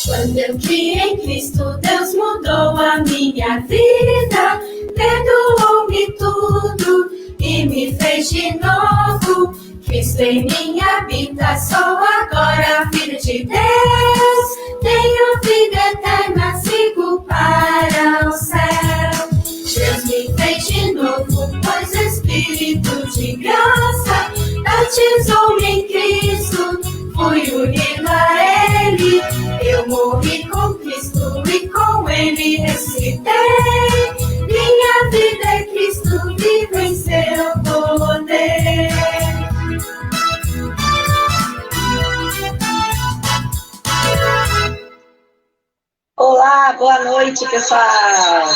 Quando eu criei em Cristo, Deus mudou a minha vida, perdoou-me tudo e me fez de novo. Cristo em mim habita, sou agora filho de Deus. Tenho vida eterna, sigo para o céu. Deus me fez de novo, pois Espírito de graça batizou-me em Cristo, fui unido a Ele. Eu morri com Cristo e com Ele ressuscitei. Minha vida é Cristo, vive em seu poder. Olá, boa noite, pessoal.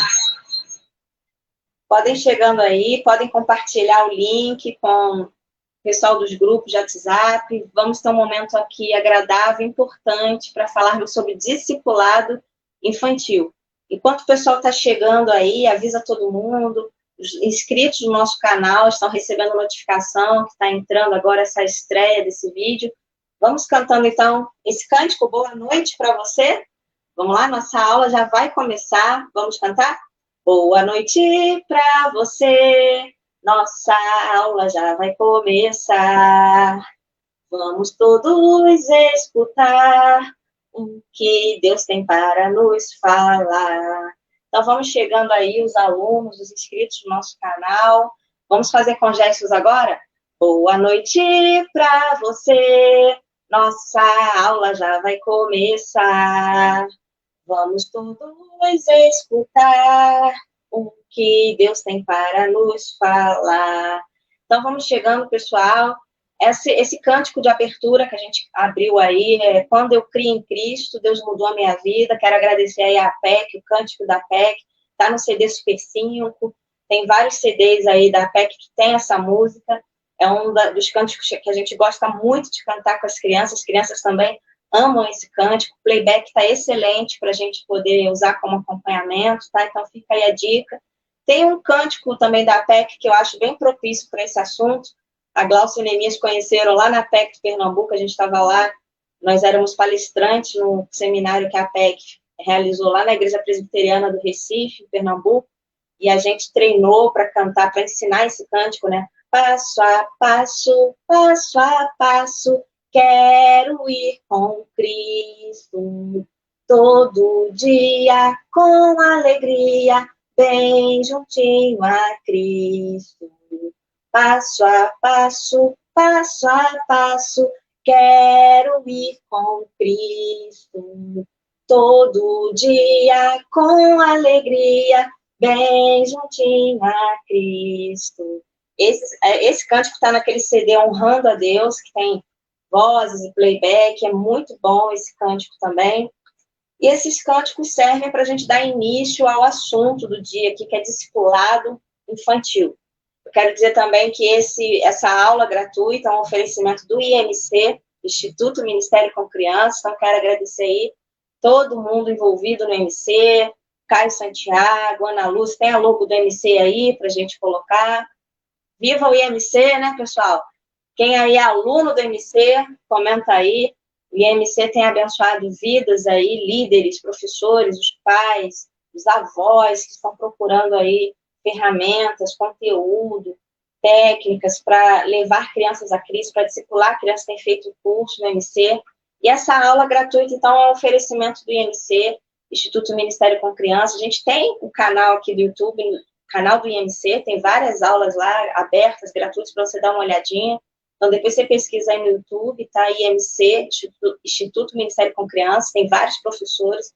Podem chegando aí, podem compartilhar o link com o pessoal dos grupos de WhatsApp. Vamos ter um momento aqui agradável, importante, para falarmos sobre discipulado infantil. Enquanto o pessoal está chegando aí, avisa todo mundo. Os inscritos do nosso canal estão recebendo notificação que está entrando agora essa estreia desse vídeo. Vamos cantando, então, esse cântico. Boa noite para você. Vamos lá, nossa aula já vai começar. Vamos cantar? Boa noite para você. Nossa aula já vai começar. Vamos todos escutar o que Deus tem para nos falar. Então, vamos chegando aí, os alunos, os inscritos do nosso canal. Vamos fazer com gestos agora? Boa noite para você. Nossa aula já vai começar. Vamos todos escutar o que Deus tem para nos falar. Então, vamos chegando, pessoal. Esse cântico de abertura que a gente abriu aí, quando eu criei em Cristo, Deus mudou a minha vida. Quero agradecer aí a PEC, o cântico da PEC. Está no CD Super 5. Tem vários CDs aí da PEC que tem essa música. É um dos cânticos que a gente gosta muito de cantar com as crianças também amam esse cântico. O playback está excelente para a gente poder usar como acompanhamento, tá? Então fica aí a dica. Tem um cântico também da PEC que eu acho bem propício para esse assunto. A Glaucia e o Neemias conheceram lá na PEC de Pernambuco, a gente estava lá, nós éramos palestrantes no seminário que a PEC realizou lá na Igreja Presbiteriana do Recife, em Pernambuco, e a gente treinou para cantar, para ensinar esse cântico, né? Passo a passo, passo a passo, quero ir com Cristo, todo dia com alegria, bem juntinho a Cristo. Passo a passo, passo a passo, quero ir com Cristo, todo dia com alegria, bem juntinho a Cristo. Esse cântico está naquele CD Honrando a Deus, que tem vozes e playback, é muito bom esse cântico também. E esses cânticos servem para a gente dar início ao assunto do dia aqui, que é discipulado infantil. Eu quero dizer também que essa aula gratuita é um oferecimento do IMC, Instituto Ministério com Crianças, então quero agradecer aí todo mundo envolvido no IMC, Caio Santiago, Ana Lúcia, tem a logo do IMC aí para a gente colocar. Viva o IMC, né, pessoal? Quem aí é aluno do IMC, comenta aí. O IMC tem abençoado vidas aí, líderes, professores, os pais, os avós que estão procurando aí ferramentas, conteúdo, técnicas para levar crianças a Cristo, para discipular crianças que têm feito curso no IMC. E essa aula gratuita, então, é um oferecimento do IMC, Instituto Ministério com Crianças. A gente tem um canal aqui do YouTube, canal do IMC, tem várias aulas lá, abertas, gratuitas, para você dar uma olhadinha. Então, depois você pesquisa aí no YouTube, tá? IMC, Instituto Ministério com Crianças, tem vários professores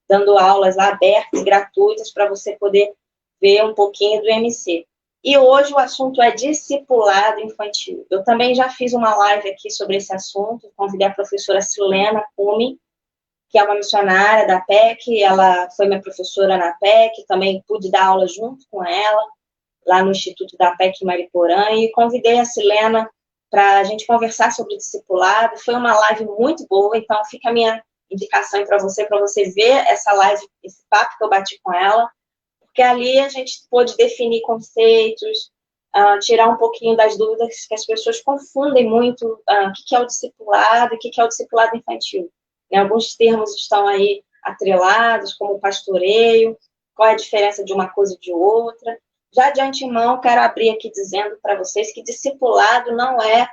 dando aulas lá abertas, gratuitas, para você poder ver um pouquinho do IMC. E hoje o assunto é discipulado infantil. Eu também já fiz uma live aqui sobre esse assunto, convidei a professora Silena Cume, que é uma missionária da PEC, ela foi minha professora na PEC, também pude dar aula junto com ela, lá no Instituto da PEC em Mariporã, e convidei a Silena para a gente conversar sobre discipulado. Foi uma live muito boa, então fica a minha indicação para você ver essa live, esse papo que eu bati com ela, porque ali a gente pôde definir conceitos, tirar um pouquinho das dúvidas que as pessoas confundem muito o que é o discipulado e o que é o discipulado infantil. Alguns termos estão aí atrelados, como pastoreio, qual é a diferença de uma coisa e de outra. Já de antemão, quero abrir aqui dizendo para vocês que discipulado não é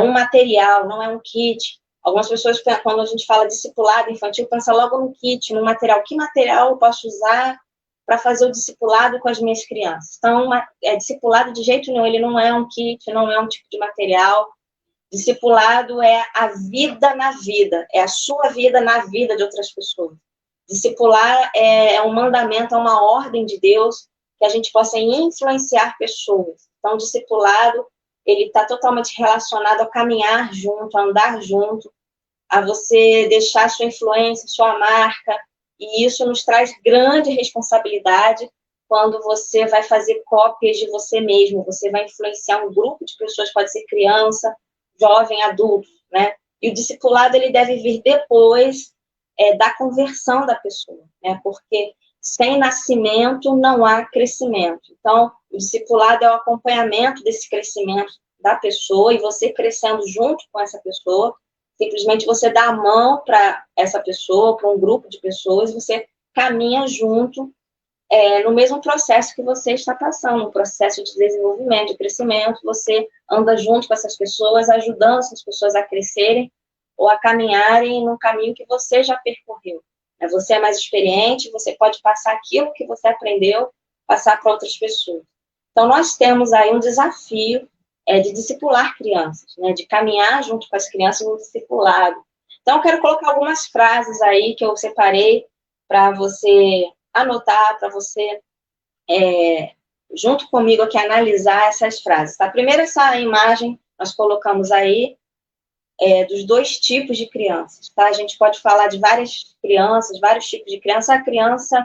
um material, não é um kit. Algumas pessoas, quando a gente fala discipulado infantil, pensam logo no kit, no material. Que material eu posso usar para fazer o discipulado com as minhas crianças? Então, discipulado de jeito nenhum, ele não é um kit, não é um tipo de material. Discipulado é a vida na vida, é a sua vida na vida de outras pessoas. Discipular é um mandamento, é uma ordem de Deus que a gente possa influenciar pessoas. Então, o discipulado, ele está totalmente relacionado a caminhar junto, a andar junto, a você deixar sua influência, sua marca, e isso nos traz grande responsabilidade quando você vai fazer cópias de você mesmo, você vai influenciar um grupo de pessoas, pode ser criança, jovem, adulto, né? E o discipulado, ele deve vir depois da conversão da pessoa, né? Porque sem nascimento não há crescimento. Então, o discipulado é o acompanhamento desse crescimento da pessoa e você crescendo junto com essa pessoa. Simplesmente você dá a mão para essa pessoa, para um grupo de pessoas, você caminha junto no mesmo processo que você está passando, um processo de desenvolvimento, de crescimento, você anda junto com essas pessoas, ajudando essas pessoas a crescerem ou a caminharem no caminho que você já percorreu. Você é mais experiente, você pode passar aquilo que você aprendeu, passar para outras pessoas. Então, nós temos aí um desafio de discipular crianças, né, de caminhar junto com as crianças no discipulado. Então, eu quero colocar algumas frases aí que eu separei para você anotar, para você, junto comigo aqui, analisar essas frases. Tá? Primeiro, essa imagem nós colocamos aí dos dois tipos de crianças. Tá? A gente pode falar de várias crianças, vários tipos de criança. A criança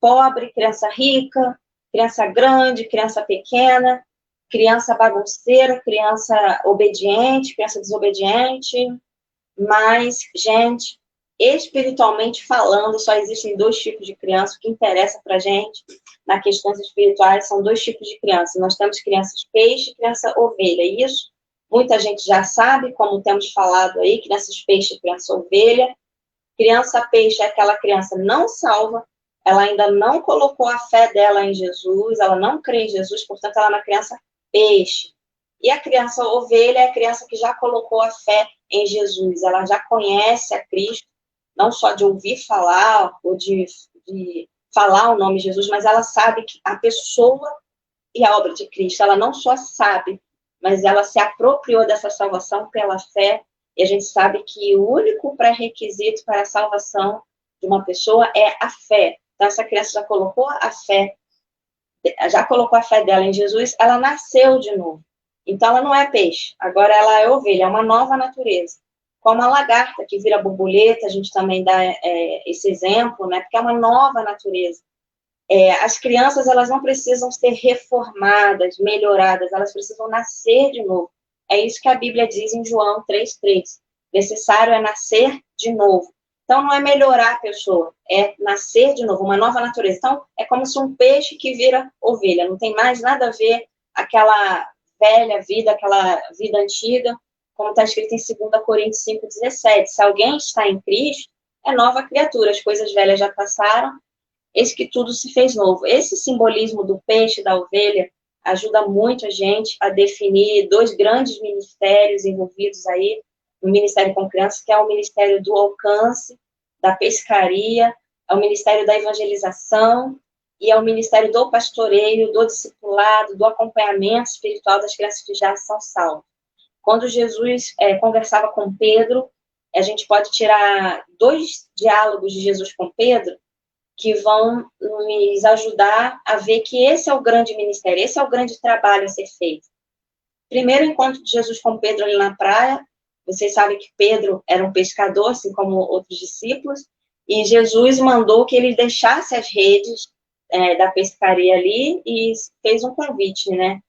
pobre, criança rica, criança grande, criança pequena, criança bagunceira, criança obediente, criança desobediente. Mas, gente, espiritualmente falando, só existem dois tipos de criança. O que interessa para a gente, nas questões espirituais, são dois tipos de criança. Nós temos crianças peixe e criança ovelha. Isso muita gente já sabe, como temos falado aí, crianças peixe e criança ovelha. Criança peixe é aquela criança não salva, ela ainda não colocou a fé dela em Jesus, ela não crê em Jesus, portanto, ela é uma criança peixe. E a criança ovelha é a criança que já colocou a fé em Jesus, ela já conhece a Cristo, não só de ouvir falar ou de falar o nome de Jesus, mas ela sabe que a pessoa e a obra de Cristo, ela não só sabe, mas ela se apropriou dessa salvação pela fé, e a gente sabe que o único pré-requisito para a salvação de uma pessoa é a fé. Então, essa criança já colocou a fé dela em Jesus, ela nasceu de novo. Então, ela não é peixe, agora ela é ovelha, é uma nova natureza. Como a lagarta que vira borboleta, a gente também dá esse exemplo, né? Porque é uma nova natureza. As crianças, elas não precisam ser reformadas, melhoradas, elas precisam nascer de novo. É isso que a Bíblia diz em João 3,3. Necessário é nascer de novo. Então, não é melhorar a pessoa, é nascer de novo, uma nova natureza. Então, é como se um peixe que vira ovelha, não tem mais nada a ver aquela velha vida, aquela vida antiga, como está escrito em 2 Coríntios 5,17. Se alguém está em Cristo, é nova criatura, as coisas velhas já passaram, eis que tudo se fez novo. Esse simbolismo do peixe, da ovelha, ajuda muito a gente a definir dois grandes ministérios envolvidos aí, no Ministério com Crianças, que é o Ministério do Alcance, da Pescaria, é o Ministério da Evangelização e é o Ministério do Pastoreio, do Discipulado, do Acompanhamento Espiritual das crianças que já são salvas. Quando Jesus conversava com Pedro, a gente pode tirar dois diálogos de Jesus com Pedro que vão nos ajudar a ver que esse é o grande ministério, esse é o grande trabalho a ser feito. Primeiro encontro de Jesus com Pedro ali na praia, vocês sabem que Pedro era um pescador, assim como outros discípulos, e Jesus mandou que ele deixasse as redes da pescaria ali e fez um convite, né?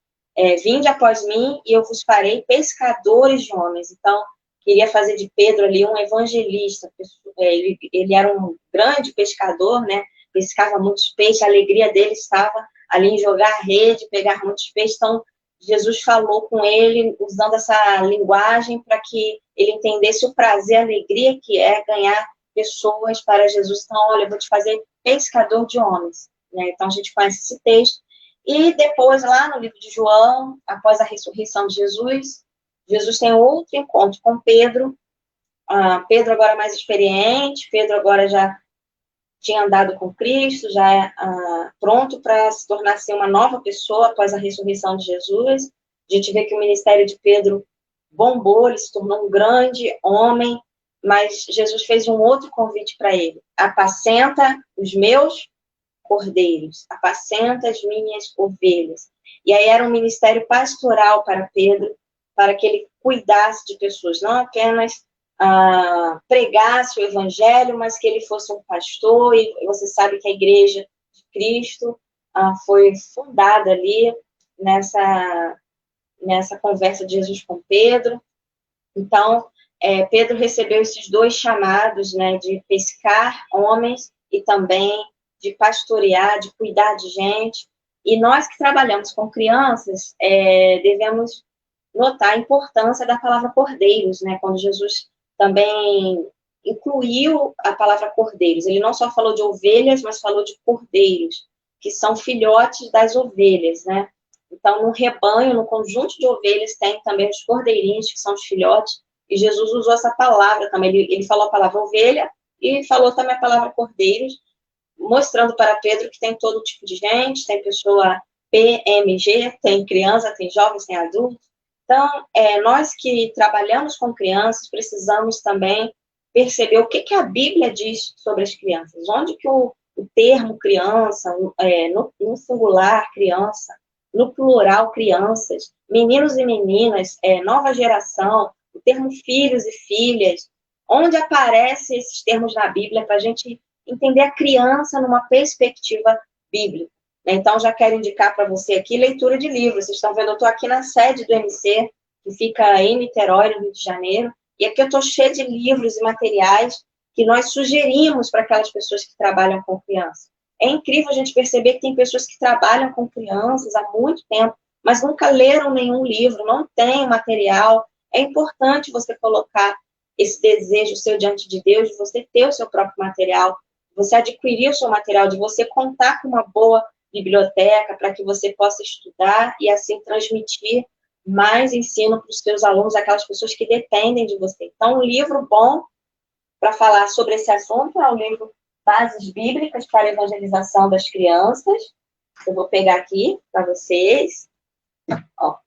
Vinde após mim e eu vos farei pescadores de homens. Então, queria fazer de Pedro ali um evangelista. Ele era um grande pescador, né? pescava muitos peixes, a alegria dele estava ali em jogar a rede, pegar muitos peixes. Então, Jesus falou com ele, usando essa linguagem para que ele entendesse o prazer, a alegria que é ganhar pessoas para Jesus. Então, olha, eu vou te fazer pescador de homens. Né? Então, a gente conhece esse texto. E depois, lá no livro de João, após a ressurreição de Jesus, Jesus tem outro encontro com Pedro. Pedro agora mais experiente, Pedro agora já tinha andado com Cristo, já é pronto para se tornar assim, uma nova pessoa após a ressurreição de Jesus. A gente vê que o ministério de Pedro bombou, ele se tornou um grande homem, mas Jesus fez um outro convite para ele: apacenta os meus cordeiros, apacenta as minhas ovelhas. E aí era um ministério pastoral para Pedro, para que ele cuidasse de pessoas, não apenas pregasse o evangelho, mas que ele fosse um pastor. E você sabe que a igreja de Cristo foi fundada ali nessa conversa de Jesus com Pedro. Então, Pedro recebeu esses dois chamados, né, de pescar homens e também de pastorear, de cuidar de gente. E nós que trabalhamos com crianças, devemos notar a importância da palavra cordeiros, né, quando Jesus também incluiu a palavra cordeiros. Ele não só falou de ovelhas, mas falou de cordeiros, que são filhotes das ovelhas, né? Então, no rebanho, no conjunto de ovelhas, tem também os cordeirinhos, que são os filhotes, e Jesus usou essa palavra também. Ele falou a palavra ovelha e falou também a palavra cordeiros, mostrando para Pedro que tem todo tipo de gente, tem pessoa PMG, tem criança, tem jovens, tem adultos. Então, nós que trabalhamos com crianças, precisamos também perceber o que a Bíblia diz sobre as crianças. Onde que o termo criança, no singular criança, no plural crianças, meninos e meninas, nova geração, o termo filhos e filhas, onde aparecem esses termos na Bíblia para a gente entender a criança numa perspectiva bíblica. Então, já quero indicar para você aqui leitura de livros. Vocês estão vendo, eu estou aqui na sede do MC, que fica em Niterói, no Rio de Janeiro, e aqui eu estou cheia de livros e materiais que nós sugerimos para aquelas pessoas que trabalham com crianças. É incrível a gente perceber que tem pessoas que trabalham com crianças há muito tempo, mas nunca leram nenhum livro, não tem material. É importante você colocar esse desejo seu diante de Deus, de você ter o seu próprio material, de você adquirir o seu material, de você contar com uma boa biblioteca para que você possa estudar e assim transmitir mais ensino para os seus alunos, aquelas pessoas que dependem de você. Então, um livro bom para falar sobre esse assunto é o livro Bases Bíblicas para a Evangelização das Crianças. Eu vou pegar aqui para vocês. Ó,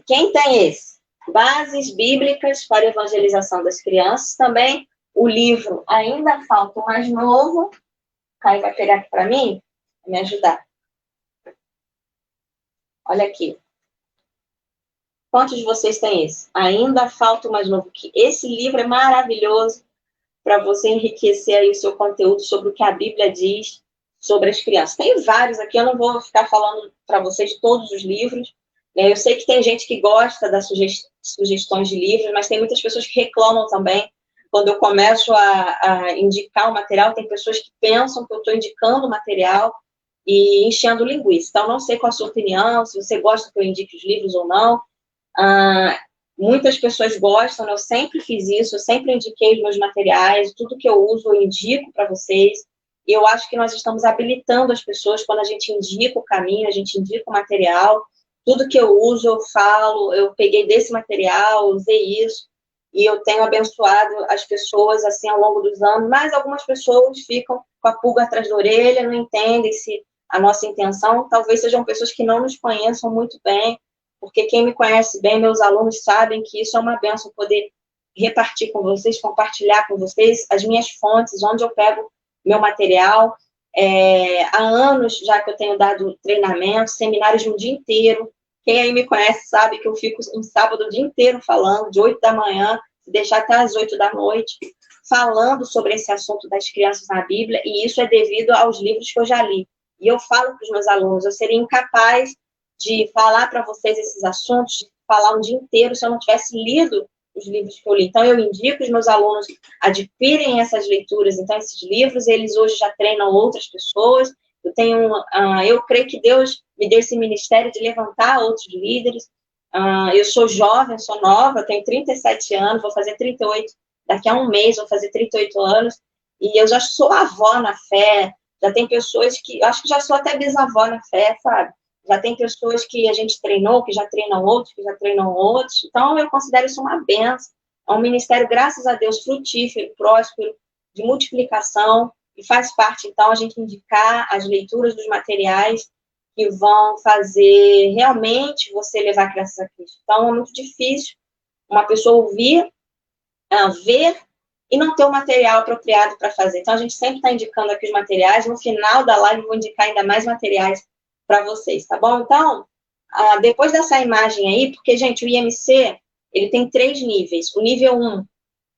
quem tem esse? Bases Bíblicas para a Evangelização das Crianças. Também o livro Ainda Falta o Mais Novo. O Caio vai pegar aqui para mim, vai me ajudar. Olha aqui. Quantos de vocês têm esse? Ainda Falta o Mais Novo. Esse livro é maravilhoso para você enriquecer aí o seu conteúdo sobre o que a Bíblia diz sobre as crianças. Tem vários aqui, eu não vou ficar falando para vocês todos os livros. Eu sei que tem gente que gosta das sugestões de livros, mas tem muitas pessoas que reclamam também. Quando eu começo a indicar o material, tem pessoas que pensam que eu estou indicando o material e enchendo linguiça. Então, não sei qual a sua opinião, se você gosta que eu indique os livros ou não. Muitas pessoas gostam, né? Eu sempre fiz isso, eu sempre indiquei os meus materiais, tudo que eu uso eu indico para vocês. E eu acho que nós estamos habilitando as pessoas quando a gente indica o caminho, a gente indica o material. Tudo que eu uso, eu falo, eu peguei desse material, usei isso, e eu tenho abençoado as pessoas assim ao longo dos anos, mas algumas pessoas ficam com a pulga atrás da orelha, não entendem se a nossa intenção, talvez sejam pessoas que não nos conheçam muito bem, porque quem me conhece bem, meus alunos sabem que isso é uma bênção, poder repartir com vocês, compartilhar com vocês as minhas fontes, onde eu pego meu material. Há anos já que eu tenho dado treinamentos, seminários de um dia inteiro. Quem aí me conhece sabe que eu fico um sábado o dia inteiro falando, de 8 da manhã, deixar até às 8 da noite, falando sobre esse assunto das crianças na Bíblia, e isso é devido aos livros que eu já li. E eu falo para os meus alunos, eu seria incapaz de falar para vocês esses assuntos, de falar um dia inteiro, se eu não tivesse lido os livros que eu li. Então, eu indico os meus alunos adquirem essas leituras, então, esses livros, eles hoje já treinam outras pessoas. Eu creio que Deus me deu esse ministério de levantar outros líderes. Eu sou jovem, sou nova, tenho 37 anos, vou fazer 38, daqui a um mês vou fazer 38 anos, e eu já sou avó na fé, já tem pessoas que, acho que já sou até bisavó na fé, sabe? Já tem pessoas que a gente treinou, que já treinam outros, que já treinam outros, então eu considero isso uma bênção. É um ministério, graças a Deus, frutífero, próspero, de multiplicação, e faz parte, então, a gente indicar as leituras dos materiais que vão fazer realmente você levar crianças a Cristo. Então, é muito difícil uma pessoa ouvir, ver e não ter o material apropriado para fazer. Então, a gente sempre está indicando aqui os materiais. No final da live, eu vou indicar ainda mais materiais para vocês, tá bom? Então, depois dessa imagem aí, porque, gente, o IMC, ele tem 3 níveis. O nível 1,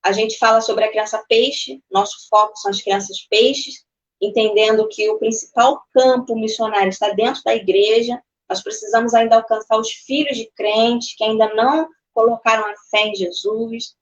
a gente fala sobre a criança peixe, nosso foco são as crianças peixes, entendendo que o principal campo missionário está dentro da igreja. Nós precisamos ainda alcançar os filhos de crentes que ainda não colocaram a fé em Jesus.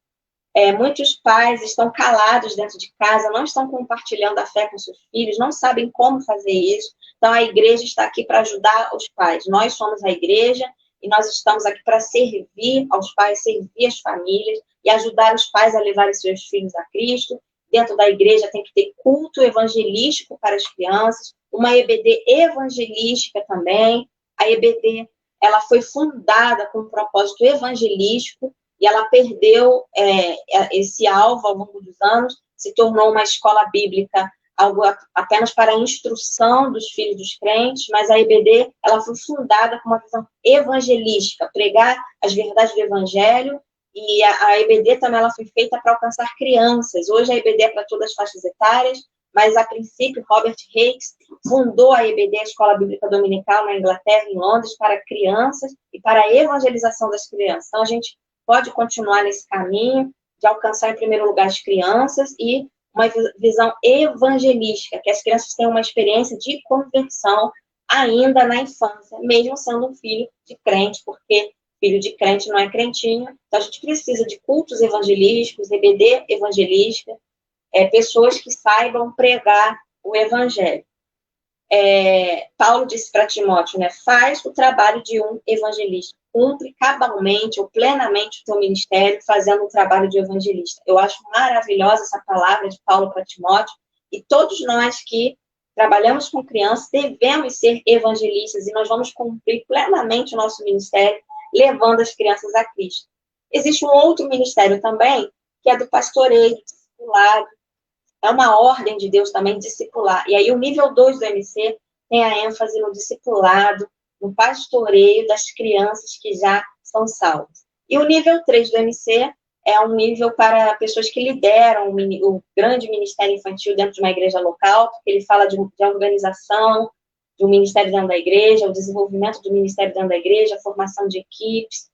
Muitos pais estão calados dentro de casa, não estão compartilhando a fé com seus filhos, não sabem como fazer isso. Então, a igreja está aqui para ajudar os pais. Nós somos a igreja e nós estamos aqui para servir aos pais, servir as famílias e ajudar os pais a levarem seus filhos a Cristo. Dentro da igreja tem que ter culto evangelístico para as crianças, uma EBD evangelística também. A EBD, ela foi fundada com um propósito evangelístico e ela perdeu esse alvo ao longo dos anos, se tornou uma escola bíblica, algo apenas para a instrução dos filhos dos crentes, mas a EBD, ela foi fundada com uma visão evangelística, pregar as verdades do evangelho. E a EBD também ela foi feita para alcançar crianças. Hoje a EBD é para todas as faixas etárias, mas a princípio Robert Hakes fundou a EBD, a Escola Bíblica Dominical, na Inglaterra, em Londres, para crianças e para a evangelização das crianças. Então a gente pode continuar nesse caminho de alcançar em primeiro lugar as crianças e uma visão evangelística, que as crianças tenham uma experiência de conversão ainda na infância, mesmo sendo um filho de crente, porque filho de crente não é crentinho. Então, a gente precisa de cultos evangelísticos, EBD evangelística, pessoas que saibam pregar o evangelho. Paulo disse para Timóteo, né, faz o trabalho de um evangelista, cumpre cabalmente ou plenamente o teu ministério fazendo o trabalho de evangelista. Eu acho maravilhosa essa palavra de Paulo para Timóteo, e todos nós que trabalhamos com crianças devemos ser evangelistas, e nós vamos cumprir plenamente o nosso ministério levando as crianças a Cristo. Existe um outro ministério também, que é do pastoreio, discipulado. É uma ordem de Deus também, discipular. E aí o nível 2 do MC tem a ênfase no discipulado, no pastoreio das crianças que já são salvas. E o nível 3 do MC é um nível para pessoas que lideram o grande ministério infantil dentro de uma igreja local, porque ele fala de organização, de um ministério dentro da igreja, o desenvolvimento do ministério dentro da igreja, a formação de equipes,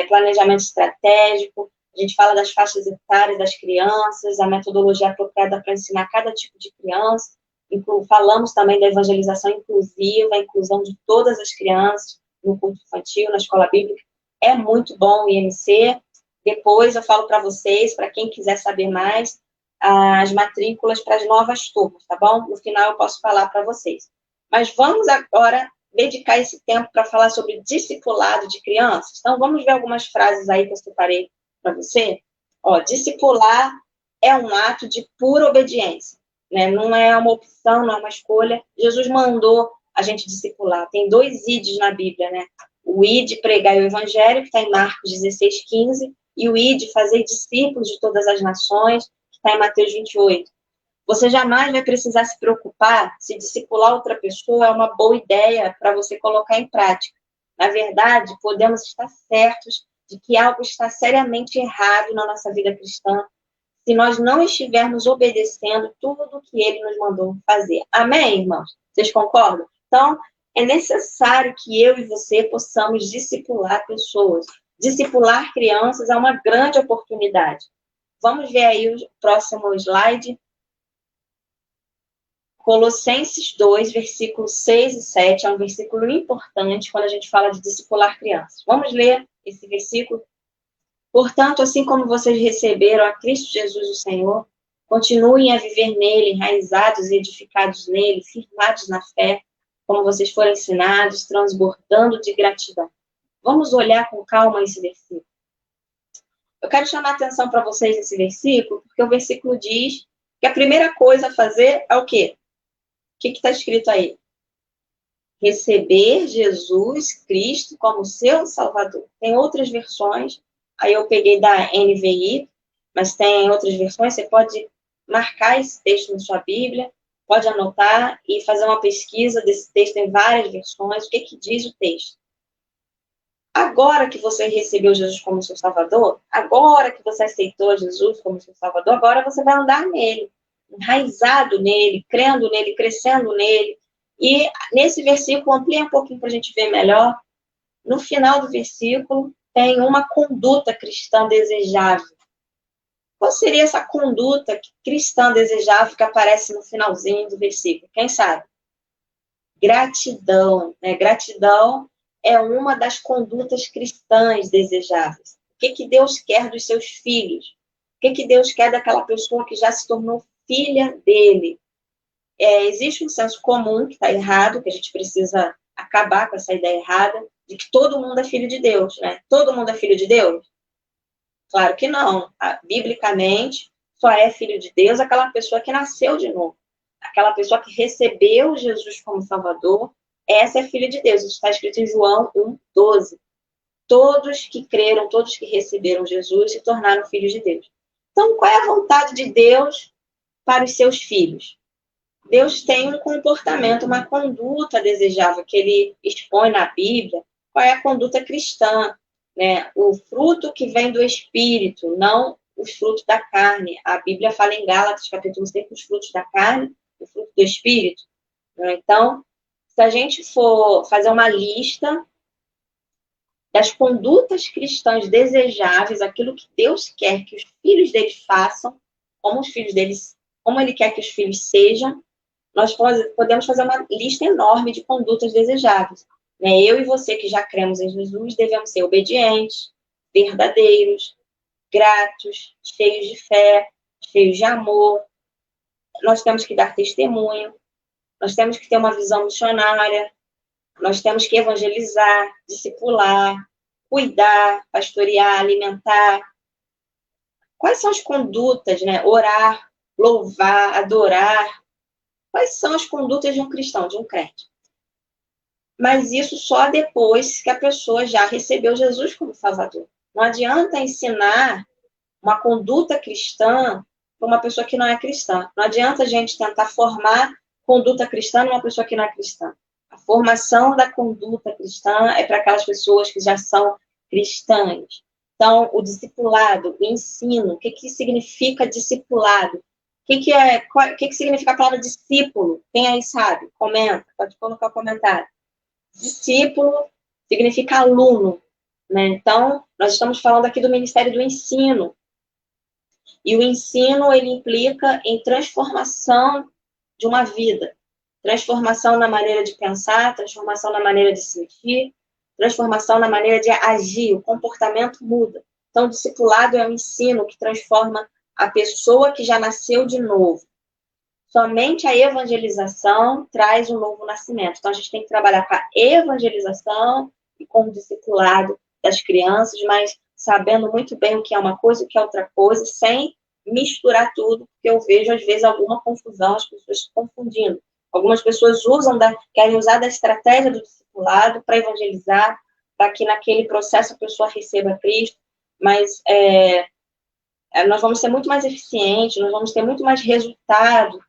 planejamento estratégico. A gente fala das faixas etárias das crianças, a metodologia apropriada para ensinar cada tipo de criança. Falamos também da evangelização inclusiva, a inclusão de todas as crianças no culto infantil, na escola bíblica. É muito bom o IMC. Depois eu falo para vocês, para quem quiser saber mais, as matrículas para as novas turmas, tá bom? No final eu posso falar para vocês. Mas vamos agora dedicar esse tempo para falar sobre discipulado de crianças. Então, vamos ver algumas frases aí que eu separei para você. Discipular é um ato de pura obediência, né? Não é uma opção, não é uma escolha. Jesus mandou a gente discipular. Tem 2 ids na Bíblia, né? O id, pregar o evangelho, que está em Marcos 16:15, e o id, fazer discípulos de todas as nações, que está em Mateus 28. Você jamais vai precisar se preocupar se discipular outra pessoa é uma boa ideia para você colocar em prática. Na verdade, podemos estar certos de que algo está seriamente errado na nossa vida cristã se nós não estivermos obedecendo tudo o que ele nos mandou fazer. Amém, irmãos? Vocês concordam? Então, é necessário que eu e você possamos discipular pessoas. Discipular crianças é uma grande oportunidade. Vamos ver aí o próximo slide. Colossenses 2, versículos 6 e 7, é um versículo importante quando a gente fala de discipular crianças. Vamos ler esse versículo? Portanto, assim como vocês receberam a Cristo Jesus o Senhor, continuem a viver nele, enraizados e edificados nele, firmados na fé, como vocês foram ensinados, transbordando de gratidão. Vamos olhar com calma esse versículo. Eu quero chamar a atenção para vocês nesse versículo, porque o versículo diz que a primeira coisa a fazer é o quê? O que está escrito aí? Receber Jesus Cristo como seu Salvador. Tem outras versões, aí eu peguei da NVI, mas tem outras versões, você pode marcar esse texto na sua Bíblia, pode anotar e fazer uma pesquisa desse texto em várias versões. O que diz o texto? Agora que você recebeu Jesus como seu Salvador, agora que você aceitou Jesus como seu Salvador, agora você vai andar nele, enraizado nele, crendo nele, crescendo nele. E nesse versículo, amplia um pouquinho para a gente ver melhor. No final do versículo, tem uma conduta cristã desejável. Qual seria essa conduta cristã desejável que aparece no finalzinho do versículo? Quem sabe? Gratidão, né? Gratidão é uma das condutas cristãs desejáveis. O que Deus quer dos seus filhos? O que Deus quer daquela pessoa que já se tornou filha dele? Existe um senso comum que está errado, que a gente precisa acabar com essa ideia errada, de que todo mundo é filho de Deus, né? Todo mundo é filho de Deus? Claro que não. Biblicamente, só é filho de Deus aquela pessoa que nasceu de novo. Aquela pessoa que recebeu Jesus como Salvador, essa é filha de Deus. Isso está escrito em João 1,12. Todos que creram, todos que receberam Jesus se tornaram filhos de Deus. Então, qual é a vontade de Deus para os seus filhos? Deus tem um comportamento, uma conduta desejável que ele expõe na Bíblia. Qual é a conduta cristã? Né? O fruto que vem do Espírito, não os frutos da carne. A Bíblia fala em Gálatas, capítulo 5, os frutos da carne, o fruto do Espírito. Então, se a gente for fazer uma lista das condutas cristãs desejáveis, aquilo que Deus quer que os filhos dele façam, como os filhos deles, como ele quer que os filhos sejam, nós podemos fazer uma lista enorme de condutas desejáveis. Né? Eu e você que já cremos em Jesus devemos ser obedientes, verdadeiros, gratos, cheios de fé, cheios de amor. Nós temos que dar testemunho, nós temos que ter uma visão missionária, nós temos que evangelizar, discipular, cuidar, pastorear, alimentar. Quais são as condutas, né? Orar, louvar, adorar. Quais são as condutas de um cristão, de um crente? Mas isso só depois que a pessoa já recebeu Jesus como Salvador. Não adianta ensinar uma conduta cristã para uma pessoa que não é cristã. Não adianta a gente tentar formar conduta cristã numa pessoa que não é cristã. A formação da conduta cristã é para aquelas pessoas que já são cristãs. Então, o discipulado, o ensino, o que significa discipulado? O que significa a palavra discípulo? Quem aí sabe? Comenta, pode colocar o comentário. Discípulo significa aluno, né? Então, nós estamos falando aqui do Ministério do Ensino. E o ensino, ele implica em transformação de uma vida. Transformação na maneira de pensar, transformação na maneira de sentir, transformação na maneira de agir. O comportamento muda. Então, o discipulado é um ensino que transforma a pessoa que já nasceu de novo. Somente a evangelização traz um novo nascimento. Então, a gente tem que trabalhar com a evangelização e com o discipulado das crianças, mas sabendo muito bem o que é uma coisa e o que é outra coisa, sem misturar tudo, porque eu vejo, às vezes, alguma confusão, as pessoas se confundindo. Algumas pessoas querem usar da estratégia do discipulado para evangelizar, para que naquele processo a pessoa receba Cristo, mas nós vamos ser muito mais eficientes, nós vamos ter muito mais resultado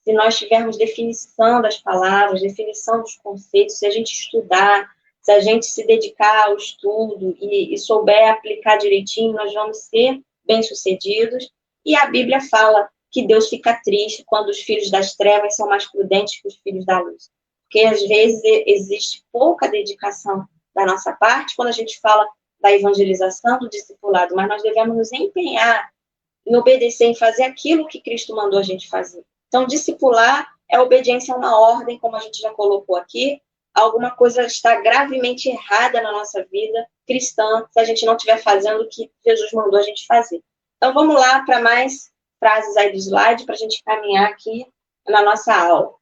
se nós tivermos definição das palavras, definição dos conceitos, se a gente estudar, se a gente se dedicar ao estudo e souber aplicar direitinho, nós vamos ser bem-sucedidos. E a Bíblia fala que Deus fica triste quando os filhos das trevas são mais prudentes que os filhos da luz. Porque, às vezes, existe pouca dedicação da nossa parte quando a gente fala da evangelização, do discipulado, mas nós devemos nos empenhar em obedecer, em fazer aquilo que Cristo mandou a gente fazer. Então, discipular é obediência a uma ordem, como a gente já colocou aqui. Alguma coisa está gravemente errada na nossa vida, cristã se a gente não estiver fazendo o que Jesus mandou a gente fazer. Então, vamos lá para mais frases aí do slide, para a gente caminhar aqui na nossa aula.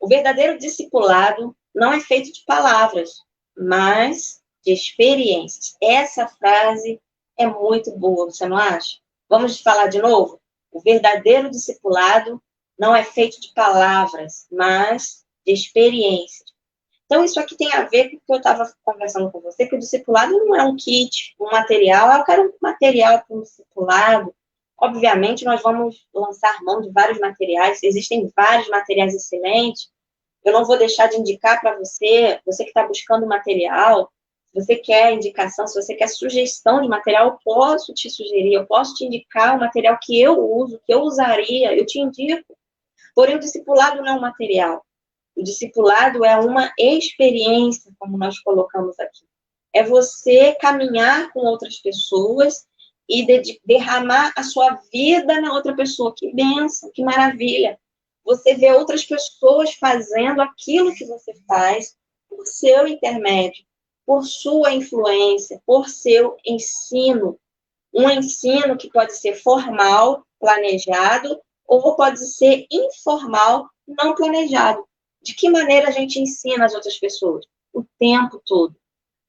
O verdadeiro discipulado não é feito de palavras, mas de experiências. Essa frase é muito boa, você não acha? Vamos falar de novo? O verdadeiro discipulado não é feito de palavras, mas de experiências. Então, isso aqui tem a ver com o que eu estava conversando com você, que o discipulado não é um kit, um material. Eu quero um material para um discipulado. Obviamente, nós vamos lançar mão de vários materiais. Existem vários materiais excelentes. Eu não vou deixar de indicar para você, você que está buscando material, se você quer indicação, se você quer sugestão de material, eu posso te sugerir, eu posso te indicar o material que eu uso, que eu usaria, eu te indico. Porém, o discipulado não é um material. O discipulado é uma experiência, como nós colocamos aqui. É você caminhar com outras pessoas e derramar a sua vida na outra pessoa. Que bênção, que maravilha. Você vê outras pessoas fazendo aquilo que você faz por seu intermédio, por sua influência, por seu ensino. Um ensino que pode ser formal, planejado, ou pode ser informal, não planejado. De que maneira a gente ensina as outras pessoas? O tempo todo.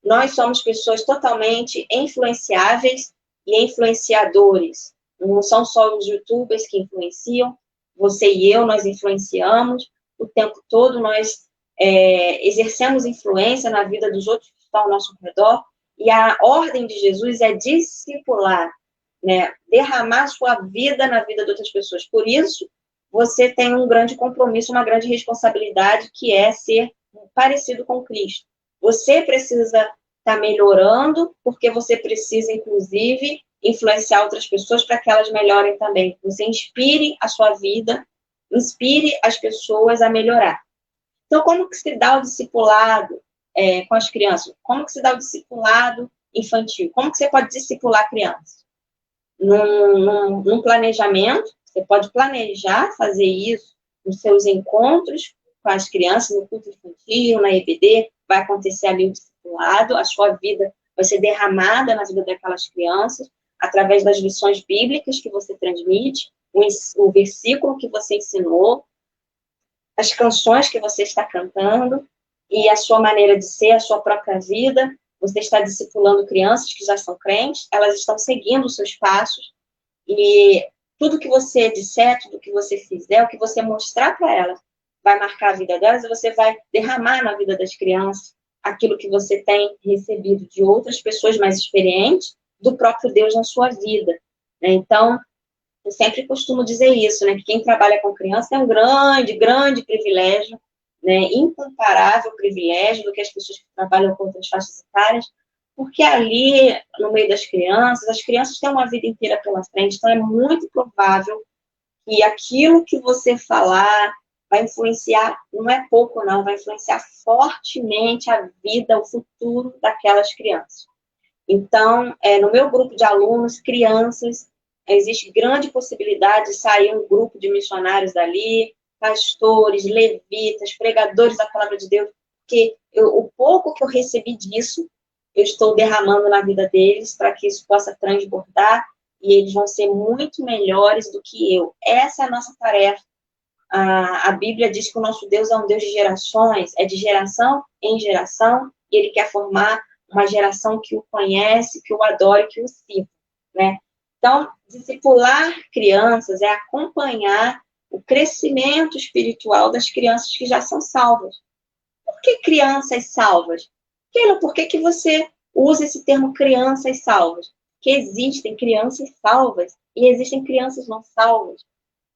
Nós somos pessoas totalmente influenciáveis e influenciadores. Não são só os youtubers que influenciam, você e eu, nós influenciamos o tempo todo, nós exercemos influência na vida dos outros que estão ao nosso redor, e a ordem de Jesus é discipular, né? Derramar sua vida na vida de outras pessoas. Por isso, você tem um grande compromisso, uma grande responsabilidade, que é ser parecido com Cristo. Você precisa estar melhorando, porque você precisa, inclusive, influenciar outras pessoas para que elas melhorem também. Você inspire a sua vida, inspire as pessoas a melhorar. Então, como que se dá o discipulado com as crianças? Como que se dá o discipulado infantil? Como que você pode discipular crianças? Num planejamento, você pode planejar fazer isso nos seus encontros com as crianças, no culto infantil, na EBD, vai acontecer ali o discipulado, a sua vida vai ser derramada na vida daquelas crianças, através das lições bíblicas que você transmite, o versículo que você ensinou, as canções que você está cantando, e a sua maneira de ser, a sua própria vida. Você está discipulando crianças que já são crentes, elas estão seguindo os seus passos, e tudo que você disser, tudo que você fizer, o que você mostrar para elas, vai marcar a vida delas, e você vai derramar na vida das crianças aquilo que você tem recebido de outras pessoas mais experientes, do próprio Deus na sua vida. Então, eu sempre costumo dizer isso, né, que quem trabalha com criança é um grande, grande privilégio, né, incomparável privilégio do que as pessoas que trabalham com outras faixas etárias, porque ali, no meio das crianças, as crianças têm uma vida inteira pela frente, então é muito provável que aquilo que você falar vai influenciar, não é pouco não, vai influenciar fortemente a vida, o futuro daquelas crianças. Então, no meu grupo de alunos, crianças, existe grande possibilidade de sair um grupo de missionários dali, pastores, levitas, pregadores da palavra de Deus, porque o pouco que eu recebi disso, eu estou derramando na vida deles para que isso possa transbordar e eles vão ser muito melhores do que eu. Essa é a nossa tarefa. A Bíblia diz que o nosso Deus é um Deus de gerações, é de geração em geração, e Ele quer formar uma geração que o conhece, que o adore, que o sirva, né? Então, discipular crianças é acompanhar o crescimento espiritual das crianças que já são salvas. Por que crianças salvas? Keila, por que você usa esse termo crianças salvas? Porque existem crianças salvas e existem crianças não salvas.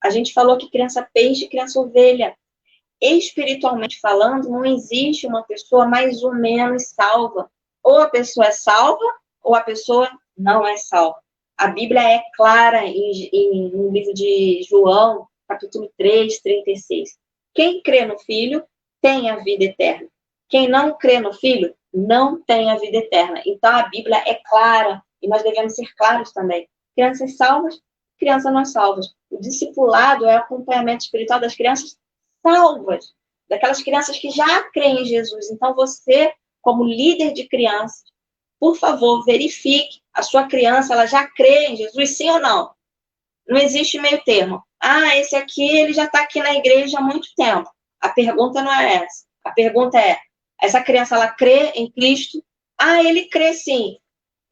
A gente falou que criança peixe e criança ovelha. Espiritualmente falando, não existe uma pessoa mais ou menos salva. Ou a pessoa é salva, ou a pessoa não é salva. A Bíblia é clara no livro de João, capítulo 3, 36. Quem crê no Filho tem a vida eterna. Quem não crê no Filho não tem a vida eterna. Então, a Bíblia é clara, e nós devemos ser claros também. Crianças salvas, crianças não salvas. O discipulado é o acompanhamento espiritual das crianças salvas, daquelas crianças que já creem em Jesus. Então, você, como líder de crianças, por favor, verifique. A sua criança, ela já crê em Jesus, sim ou não? Não existe meio termo. Ah, esse aqui, ele já está aqui na igreja há muito tempo. A pergunta não é essa. A pergunta é, essa criança, ela crê em Cristo? Ah, ele crê sim.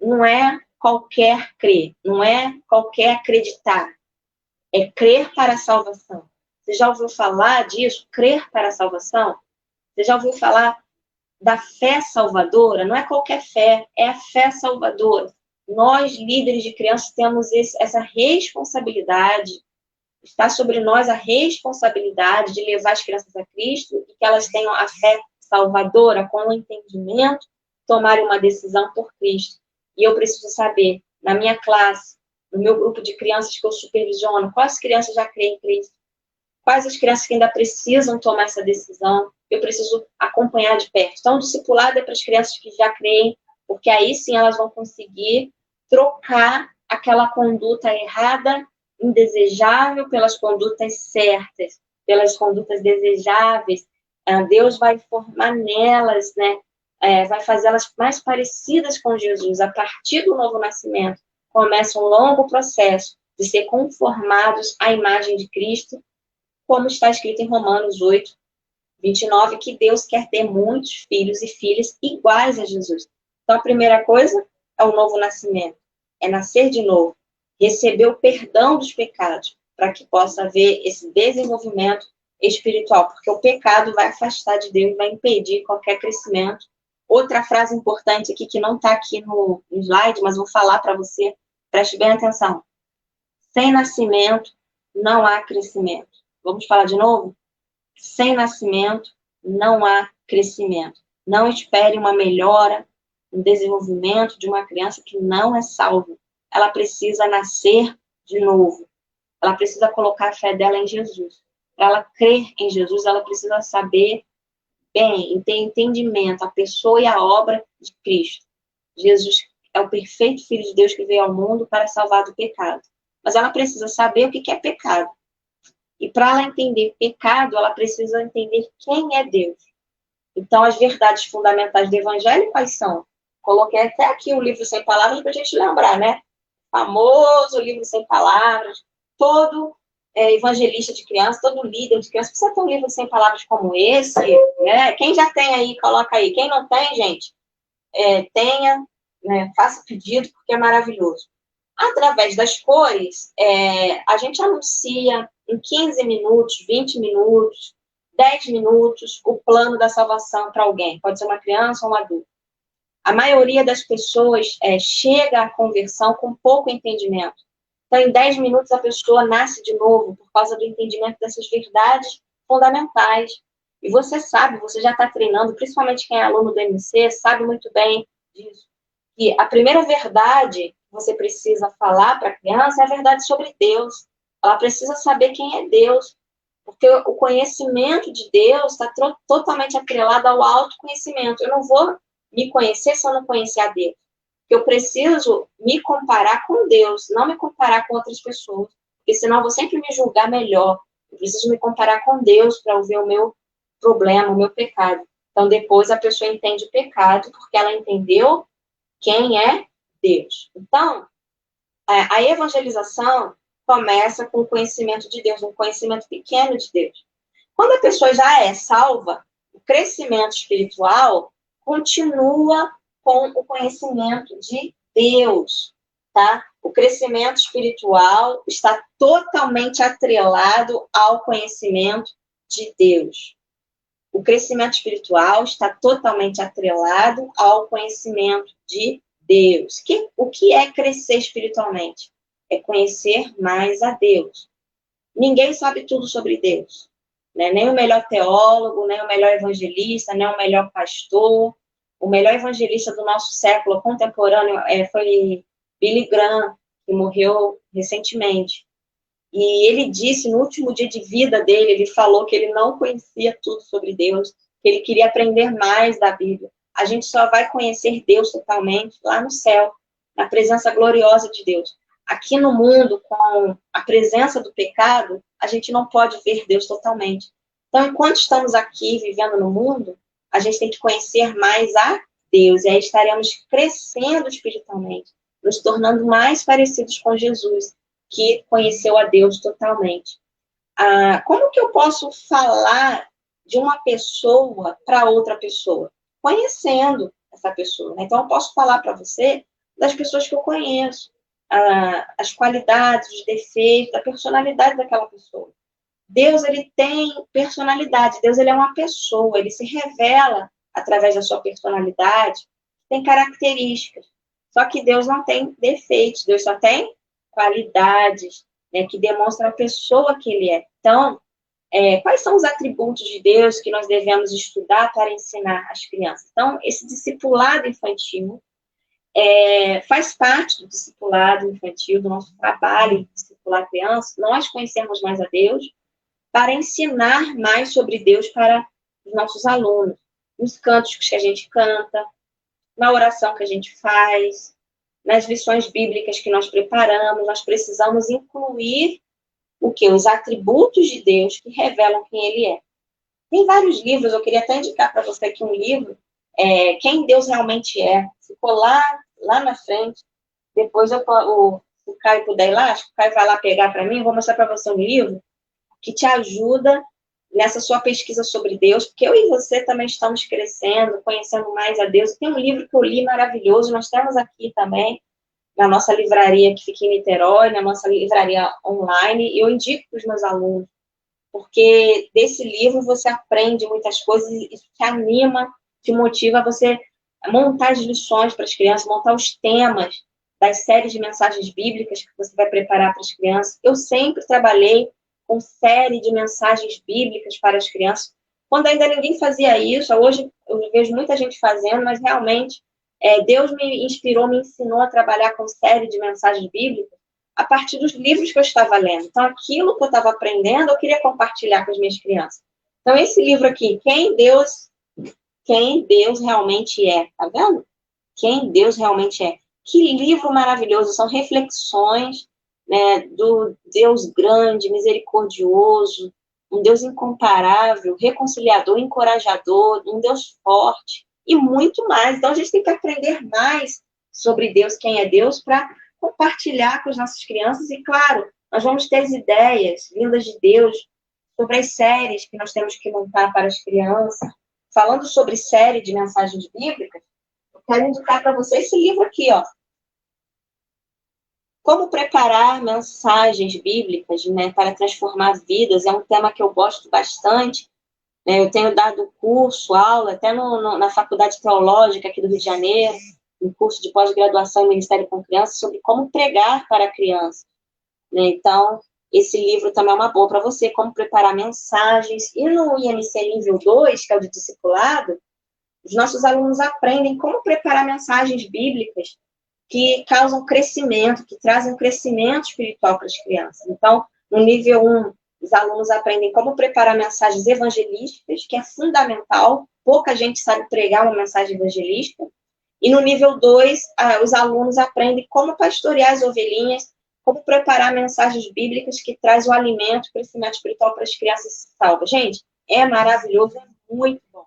Não é qualquer crer, não é qualquer acreditar. É crer para a salvação. Você já ouviu falar disso? Crer para a salvação? Você já ouviu falar da fé salvadora? Não é qualquer fé, é a fé salvadora. Nós, líderes de crianças, temos essa responsabilidade. Está sobre nós a responsabilidade de levar as crianças a Cristo e que elas tenham a fé salvadora, com o entendimento, tomarem uma decisão por Cristo. E eu preciso saber, na minha classe, no meu grupo de crianças que eu supervisiono, quais crianças já creem em Cristo? Quais as crianças que ainda precisam tomar essa decisão? Eu preciso acompanhar de perto. Então, o discipulado é para as crianças que já creem, porque aí sim elas vão conseguir trocar aquela conduta errada, indesejável, pelas condutas certas, pelas condutas desejáveis. Deus vai formar nelas, né? Vai fazê-las mais parecidas com Jesus. A partir do novo nascimento, começa um longo processo de ser conformados à imagem de Cristo, como está escrito em Romanos 8, 29, que Deus quer ter muitos filhos e filhas iguais a Jesus. Então, a primeira coisa é o novo nascimento, é nascer de novo, receber o perdão dos pecados, para que possa haver esse desenvolvimento espiritual, porque o pecado vai afastar de Deus, vai impedir qualquer crescimento. Outra frase importante aqui, que não está aqui no slide, mas vou falar para você, preste bem atenção. Sem nascimento, não há crescimento. Vamos falar de novo? Sem nascimento, não há crescimento. Não espere uma melhora, um desenvolvimento de uma criança que não é salva. Ela precisa nascer de novo. Ela precisa colocar a fé dela em Jesus. Para ela crer em Jesus, ela precisa saber bem, ter entendimento, a pessoa e a obra de Cristo. Jesus é o perfeito Filho de Deus que veio ao mundo para salvar do pecado. Mas ela precisa saber o que é pecado. E para ela entender pecado, ela precisa entender quem é Deus. Então, as verdades fundamentais do Evangelho, quais são? Coloquei até aqui o livro Sem Palavras para a gente lembrar, né? Famoso livro Sem Palavras. Todo evangelista de criança, todo líder de criança, precisa ter um livro sem palavras como esse, né? Quem já tem aí, coloca aí. Quem não tem, gente, tenha, né? Faça pedido, porque é maravilhoso. Através das cores, a gente anuncia em 15 minutos, 20 minutos, 10 minutos, o plano da salvação para alguém. Pode ser uma criança ou um adulto. A maioria das pessoas chega à conversão com pouco entendimento. Então, em 10 minutos, a pessoa nasce de novo por causa do entendimento dessas verdades fundamentais. E você sabe, você já está treinando, principalmente quem é aluno do MC, sabe muito bem disso. Que a primeira verdade que você precisa falar para a criança é a verdade sobre Deus. Ela precisa saber quem é Deus. Porque o conhecimento de Deus está totalmente atrelado ao autoconhecimento. Eu não vou me conhecer se eu não conhecer a Deus. Eu preciso me comparar com Deus, não me comparar com outras pessoas, porque senão eu vou sempre me julgar melhor. Eu preciso me comparar com Deus para ver o meu problema, o meu pecado. Então, depois a pessoa entende o pecado, porque ela entendeu quem é Deus. Então, a evangelização começa com o conhecimento de Deus, um conhecimento pequeno de Deus. Quando a pessoa já é salva, o crescimento espiritual continua com o conhecimento de Deus, tá? O crescimento espiritual está totalmente atrelado ao conhecimento de Deus. O crescimento espiritual está totalmente atrelado ao conhecimento de Deus. O que é crescer espiritualmente? É conhecer mais a Deus. Ninguém sabe tudo sobre Deus, né? Nem o melhor teólogo, nem o melhor evangelista, nem o melhor pastor. O melhor evangelista do nosso século contemporâneo foi Billy Graham, que morreu recentemente. E ele disse, no último dia de vida dele, ele falou que ele não conhecia tudo sobre Deus, que ele queria aprender mais da Bíblia. A gente só vai conhecer Deus totalmente lá no céu, na presença gloriosa de Deus. Aqui no mundo, com a presença do pecado, a gente não pode ver Deus totalmente. Então, enquanto estamos aqui vivendo no mundo, a gente tem que conhecer mais a Deus. E aí estaremos crescendo espiritualmente, nos tornando mais parecidos com Jesus, que conheceu a Deus totalmente. Como que eu posso falar de uma pessoa para outra pessoa? Conhecendo essa pessoa, né? Então, eu posso falar para você das pessoas que eu conheço, as qualidades, os defeitos, a personalidade daquela pessoa. Deus, ele tem personalidade. Deus, ele é uma pessoa. Ele se revela através da sua personalidade. Tem características. Só que Deus não tem defeitos. Deus só tem qualidades, né, que demonstram a pessoa que ele é. Então, quais são os atributos de Deus que nós devemos estudar para ensinar as crianças? Então, esse discipulado infantil faz parte do discipulado infantil, do nosso trabalho de discipular crianças. Nós conhecemos mais a Deus para ensinar mais sobre Deus para os nossos alunos, nos cânticos que a gente canta, na oração que a gente faz, nas lições bíblicas que nós preparamos. Nós precisamos incluir o quê? Os atributos de Deus que revelam quem Ele é. Tem vários livros, eu queria até indicar para você aqui um livro, Quem Deus Realmente É. Ficou lá na frente. Depois, se o Caio puder ir lá, acho que o Caio vai lá pegar para mim, eu vou mostrar para você um livro que te ajuda nessa sua pesquisa sobre Deus, porque eu e você também estamos crescendo, conhecendo mais a Deus. Tem um livro que eu li maravilhoso, nós temos aqui também, na nossa livraria que fica em Niterói, na nossa livraria online, e eu indico para os meus alunos, porque desse livro você aprende muitas coisas, e isso te anima, te motiva a você montar as lições para as crianças, montar os temas das séries de mensagens bíblicas que você vai preparar para as crianças. Eu sempre trabalhei com série de mensagens bíblicas para as crianças, quando ainda ninguém fazia isso. Hoje eu vejo muita gente fazendo, mas realmente Deus me inspirou, me ensinou a trabalhar com série de mensagens bíblicas a partir dos livros que eu estava lendo. Então, aquilo que eu estava aprendendo, eu queria compartilhar com as minhas crianças. Então, esse livro aqui, Quem Deus Realmente É, tá vendo? Quem Deus Realmente É. Que livro maravilhoso, são reflexões, né, do Deus grande, misericordioso, um Deus incomparável, reconciliador, encorajador, um Deus forte, e muito mais. Então, a gente tem que aprender mais sobre Deus, quem é Deus, para compartilhar com as nossas crianças. E, claro, nós vamos ter as ideias vindas de Deus sobre as séries que nós temos que montar para as crianças. Falando sobre série de mensagens bíblicas, eu quero indicar para vocês esse livro aqui, ó. Como preparar mensagens bíblicas, né, para transformar vidas, é um tema que eu gosto bastante. Né, eu tenho dado curso, aula, até na Faculdade Teológica aqui do Rio de Janeiro, um curso de pós-graduação em Ministério com Crianças, sobre como pregar para crianças. Né, então, esse livro também é uma boa para você, como preparar mensagens. E no IMC Nível 2, que é o de discipulado, os nossos alunos aprendem como preparar mensagens bíblicas que causam crescimento, que trazem crescimento espiritual para as crianças. Então, no nível 1, os alunos aprendem como preparar mensagens evangelísticas, que é fundamental. Pouca gente sabe pregar uma mensagem evangelística. E no nível 2, os alunos aprendem como pastorear as ovelhinhas, como preparar mensagens bíblicas que trazem o alimento, o crescimento espiritual para as crianças salvas. Gente, é maravilhoso, é muito bom.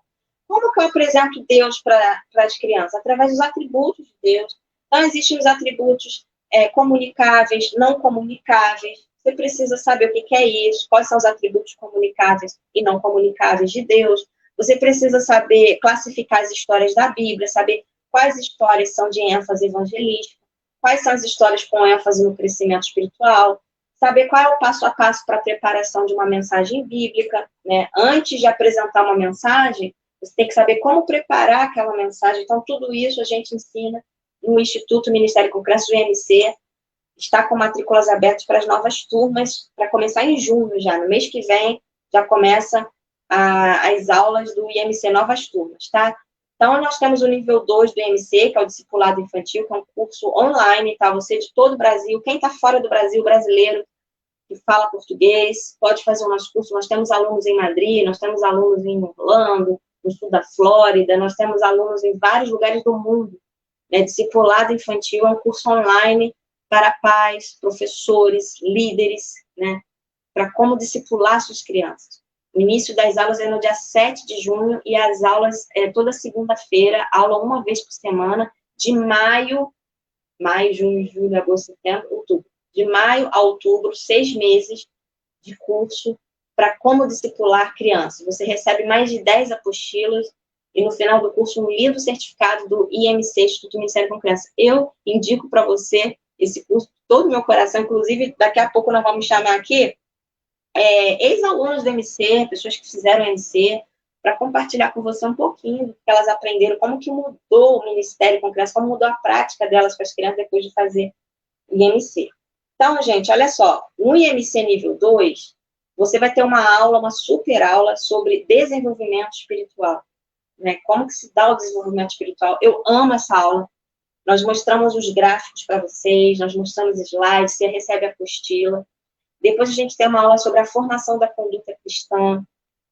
Como que eu apresento Deus para as crianças? Através dos atributos de Deus. Então, existem os atributos comunicáveis, não comunicáveis. Você precisa saber o que é isso, quais são os atributos comunicáveis e não comunicáveis de Deus. Você precisa saber classificar as histórias da Bíblia, saber quais histórias são de ênfase evangelística, quais são as histórias com ênfase no crescimento espiritual, saber qual é o passo a passo para a preparação de uma mensagem bíblica, né? Antes de apresentar uma mensagem, você tem que saber como preparar aquela mensagem. Então, tudo isso a gente ensina no Instituto Ministério com Crianças do IMC. Está com matrículas abertas para as novas turmas, para começar em junho já. No mês que vem, já começa as aulas do IMC Novas Turmas, tá? Então, nós temos o nível 2 do IMC, que é o Discipulado Infantil, que é um curso online, tá? Você de todo o Brasil, quem está fora do Brasil, brasileiro, que fala português, pode fazer o nosso curso. Nós temos alunos em Madrid, nós temos alunos em Orlando, no sul da Flórida, nós temos alunos em vários lugares do mundo. Né? Discipulado Infantil é um curso online para pais, professores, líderes, né? Para como discipular suas crianças. O início das aulas é no dia 7 de junho e as aulas é toda segunda-feira, aula uma vez por semana, de maio, junho, julho, agosto, setembro, outubro. De maio a outubro, 6 meses de curso para como discipular crianças. Você recebe mais de 10 apostilas e no final do curso um lindo certificado do IMC, Instituto Ministério com Criança. Eu indico para você esse curso, todo o meu coração, inclusive daqui a pouco nós vamos chamar aqui ex-alunos do MC, pessoas que fizeram MC, para compartilhar com você um pouquinho do que elas aprenderam, como que mudou o Ministério com Criança, como mudou a prática delas com as crianças depois de fazer IMC. Então, gente, olha só, no IMC nível 2, você vai ter uma aula, uma super aula sobre desenvolvimento espiritual, né? Como que se dá o desenvolvimento espiritual. Eu amo essa aula. Nós mostramos os gráficos para vocês, nós mostramos slides, você recebe a apostila. Depois a gente tem uma aula sobre a formação da conduta cristã,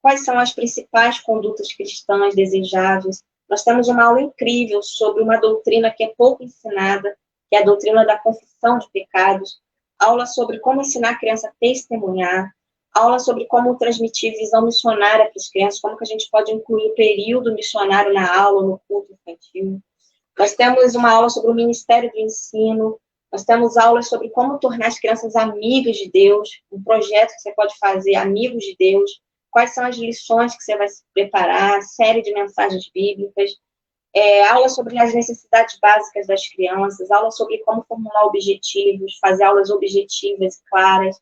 quais são as principais condutas cristãs desejáveis. Nós temos uma aula incrível sobre uma doutrina que é pouco ensinada, que é a doutrina da confissão de pecados, aula sobre como ensinar a criança a testemunhar, aula sobre como transmitir visão missionária para as crianças, como que a gente pode incluir o período missionário na aula, no culto infantil. Nós temos uma aula sobre o Ministério do Ensino, nós temos aulas sobre como tornar as crianças amigas de Deus, um projeto que você pode fazer, Amigos de Deus, quais são as lições que você vai se preparar, série de mensagens bíblicas, aula sobre as necessidades básicas das crianças, aula sobre como formular objetivos, fazer aulas objetivas e claras,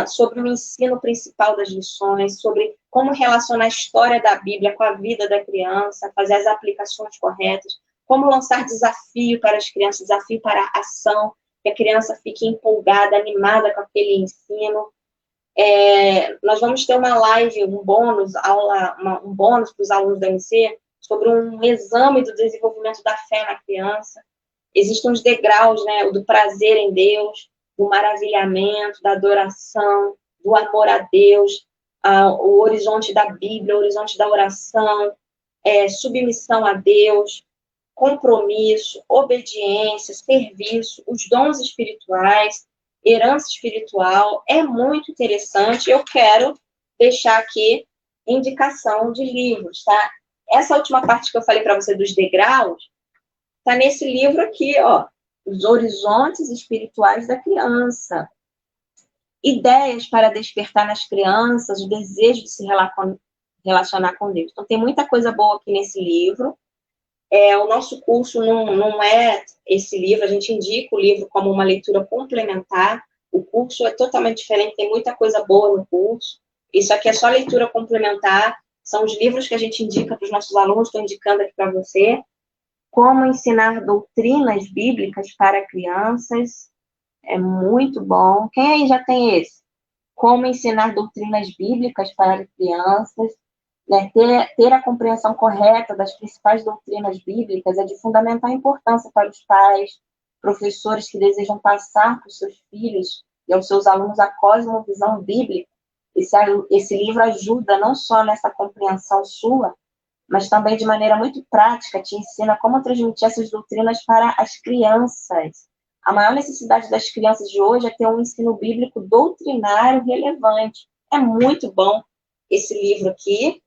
sobre o ensino principal das lições, sobre como relacionar a história da Bíblia com a vida da criança, fazer as aplicações corretas, como lançar desafio para as crianças, desafio para a ação, que a criança fique empolgada, animada com aquele ensino. Nós vamos ter uma live, um bônus para os alunos da MC, sobre um exame do desenvolvimento da fé na criança. Existem os degraus, né, do prazer em Deus, do maravilhamento, da adoração, do amor a Deus, o horizonte da Bíblia, o horizonte da oração, submissão a Deus, compromisso, obediência, serviço, os dons espirituais, herança espiritual. É muito interessante. Eu quero deixar aqui indicação de livros, tá? Essa última parte que eu falei para você dos degraus, tá nesse livro aqui, ó, Os Horizontes Espirituais da Criança. Ideias para despertar nas crianças o desejo de se relacionar com Deus. Então, tem muita coisa boa aqui nesse livro. O nosso curso não é esse livro, a gente indica o livro como uma leitura complementar. O curso é totalmente diferente, tem muita coisa boa no curso. Isso aqui é só leitura complementar, são os livros que a gente indica para os nossos alunos, estou indicando aqui para você. Como ensinar doutrinas bíblicas para crianças, é muito bom. Quem aí já tem esse? Como ensinar doutrinas bíblicas para crianças, né? Ter a compreensão correta das principais doutrinas bíblicas é de fundamental importância para os pais, professores que desejam passar para os seus filhos e aos seus alunos a cosmovisão bíblica. Esse livro ajuda não só nessa compreensão sua, mas também de maneira muito prática te ensina como transmitir essas doutrinas para as crianças. A maior necessidade das crianças de hoje é ter um ensino bíblico doutrinário relevante. É muito bom esse livro aqui.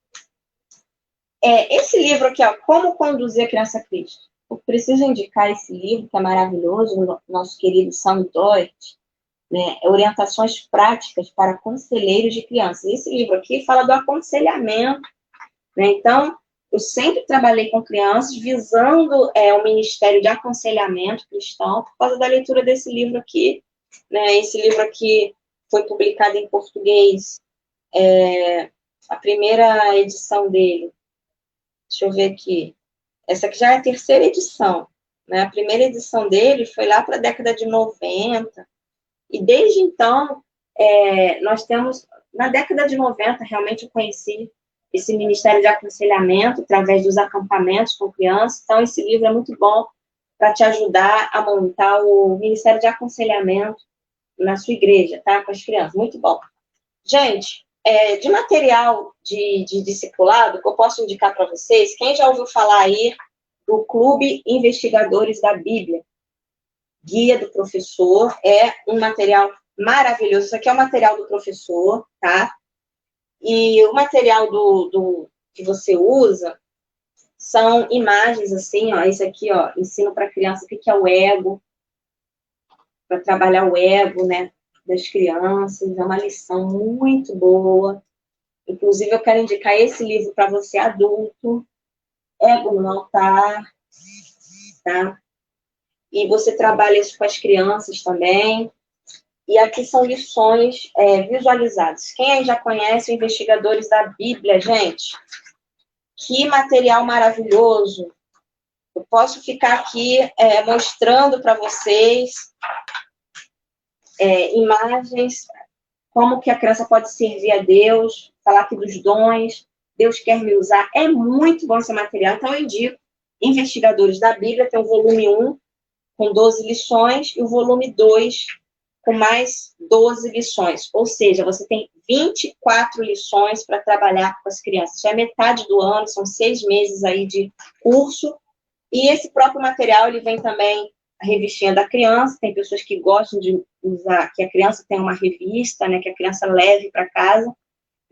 Esse livro aqui, ó, Como Conduzir a Criança a Cristo. Eu preciso indicar esse livro, que é maravilhoso, o nosso querido Sam Doig, né? Orientações Práticas para Conselheiros de Crianças. Esse livro aqui fala do aconselhamento, né? Então, eu sempre trabalhei com crianças visando o Ministério de Aconselhamento Cristão por causa da leitura desse livro aqui, né? Esse livro aqui foi publicado em português, a primeira edição dele. Deixa eu ver aqui. Essa aqui já é a terceira edição, né? A primeira edição dele foi lá para a década de 90. E desde então, nós temos... Na década de 90, realmente eu conheci esse Ministério de Aconselhamento através dos acampamentos com crianças. Então, esse livro é muito bom para te ajudar a montar o Ministério de Aconselhamento na sua igreja, tá? Com as crianças. Muito bom. Gente, de material de discipulado, que eu posso indicar para vocês, quem já ouviu falar aí do Clube Investigadores da Bíblia? Guia do Professor, é um material maravilhoso. Isso aqui é o material do professor, tá? E o material que você usa são imagens assim, ó, esse aqui, ó, ensino para criança o que é o ego, para trabalhar o ego, né, das crianças, é uma lição muito boa. Inclusive, eu quero indicar esse livro para você adulto, Ego no Altar, tá? E você trabalha isso com as crianças também. E aqui são lições visualizadas. Quem aí já conhece Investigadores da Bíblia, gente? Que material maravilhoso! Eu posso ficar aqui mostrando para vocês imagens, como que a criança pode servir a Deus, falar aqui dos dons, Deus quer me usar. É muito bom esse material, então eu indico Investigadores da Bíblia, tem o volume 1, com 12 lições, e o volume 2, com mais 12 lições. Ou seja, você tem 24 lições para trabalhar com as crianças. Já é metade do ano, são 6 meses aí de curso. E esse próprio material, ele vem também a revistinha da criança. Tem pessoas que gostam de usar, que a criança tem uma revista, né, que a criança leve para casa.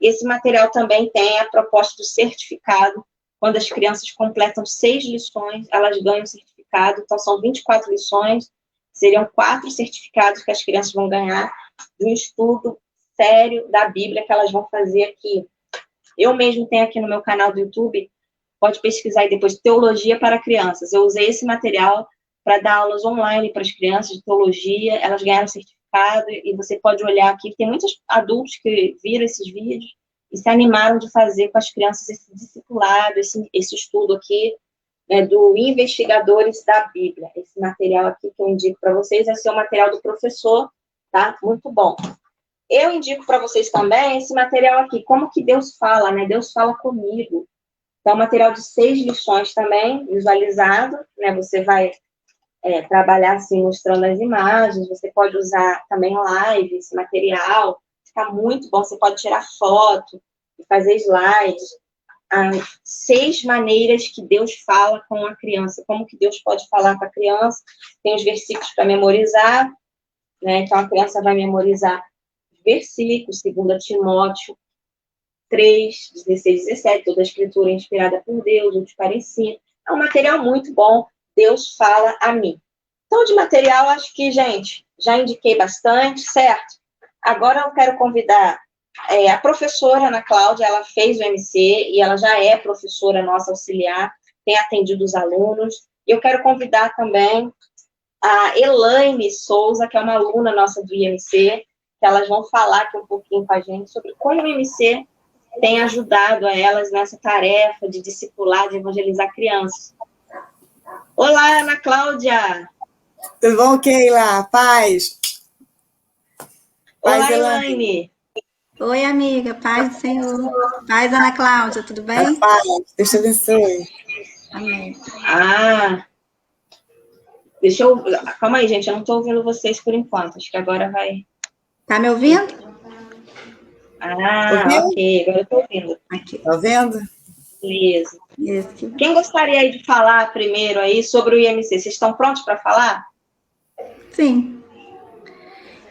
E esse material também tem a proposta do certificado. Quando as crianças completam 6 lições, elas ganham o certificado. Então, são 24 lições, seriam 4 certificados que as crianças vão ganhar de um estudo sério da Bíblia que elas vão fazer aqui. Eu mesmo tenho aqui no meu canal do YouTube, pode pesquisar aí depois, Teologia para Crianças. Eu usei esse material para dar aulas online para as crianças de teologia, elas ganharam certificado, e você pode olhar aqui, tem muitos adultos que viram esses vídeos e se animaram de fazer com as crianças esse discipulado, esse estudo aqui, do Investigadores da Bíblia. Esse material aqui que eu indico para vocês, esse é o material do professor, tá? Muito bom. Eu indico para vocês também esse material aqui, como que Deus fala, né? Deus fala comigo. Então, é um material de 6 lições também, visualizado, né? Você vai trabalhar assim, mostrando as imagens, você pode usar também live, esse material, fica muito bom, você pode tirar foto e fazer slides. 6 maneiras que Deus fala com a criança, como que Deus pode falar com a criança, tem os versículos para memorizar, né? Então, a criança vai memorizar os versículos, 2 Timóteo 3, 16, 17, toda a escritura é inspirada por Deus, útil para ensino. É um material muito bom, Deus fala a mim. Então, de material, acho que, gente, já indiquei bastante, certo? Agora eu quero convidar a professora Ana Cláudia, ela fez o MC e ela já é professora nossa auxiliar, tem atendido os alunos. E eu quero convidar também a Elaine Souza, que é uma aluna nossa do IMC, que elas vão falar aqui um pouquinho com a gente sobre como o IMC tem ajudado a elas nessa tarefa de discipular, de evangelizar crianças. Olá, Ana Cláudia! Tudo bom, Keila? Paz! Olá, Elaine! Oi, amiga, paz do Senhor. Paz, Ana Cláudia, tudo bem? Paz, Deus te abençoe. Amém. Deixa eu... Calma aí, gente, eu não estou ouvindo vocês por enquanto, acho que agora vai... Tá me ouvindo? Ok, agora eu estou ouvindo. Aqui. Tá vendo? Beleza. Isso. Quem gostaria aí de falar primeiro aí sobre o IMC? Vocês estão prontos para falar? Sim.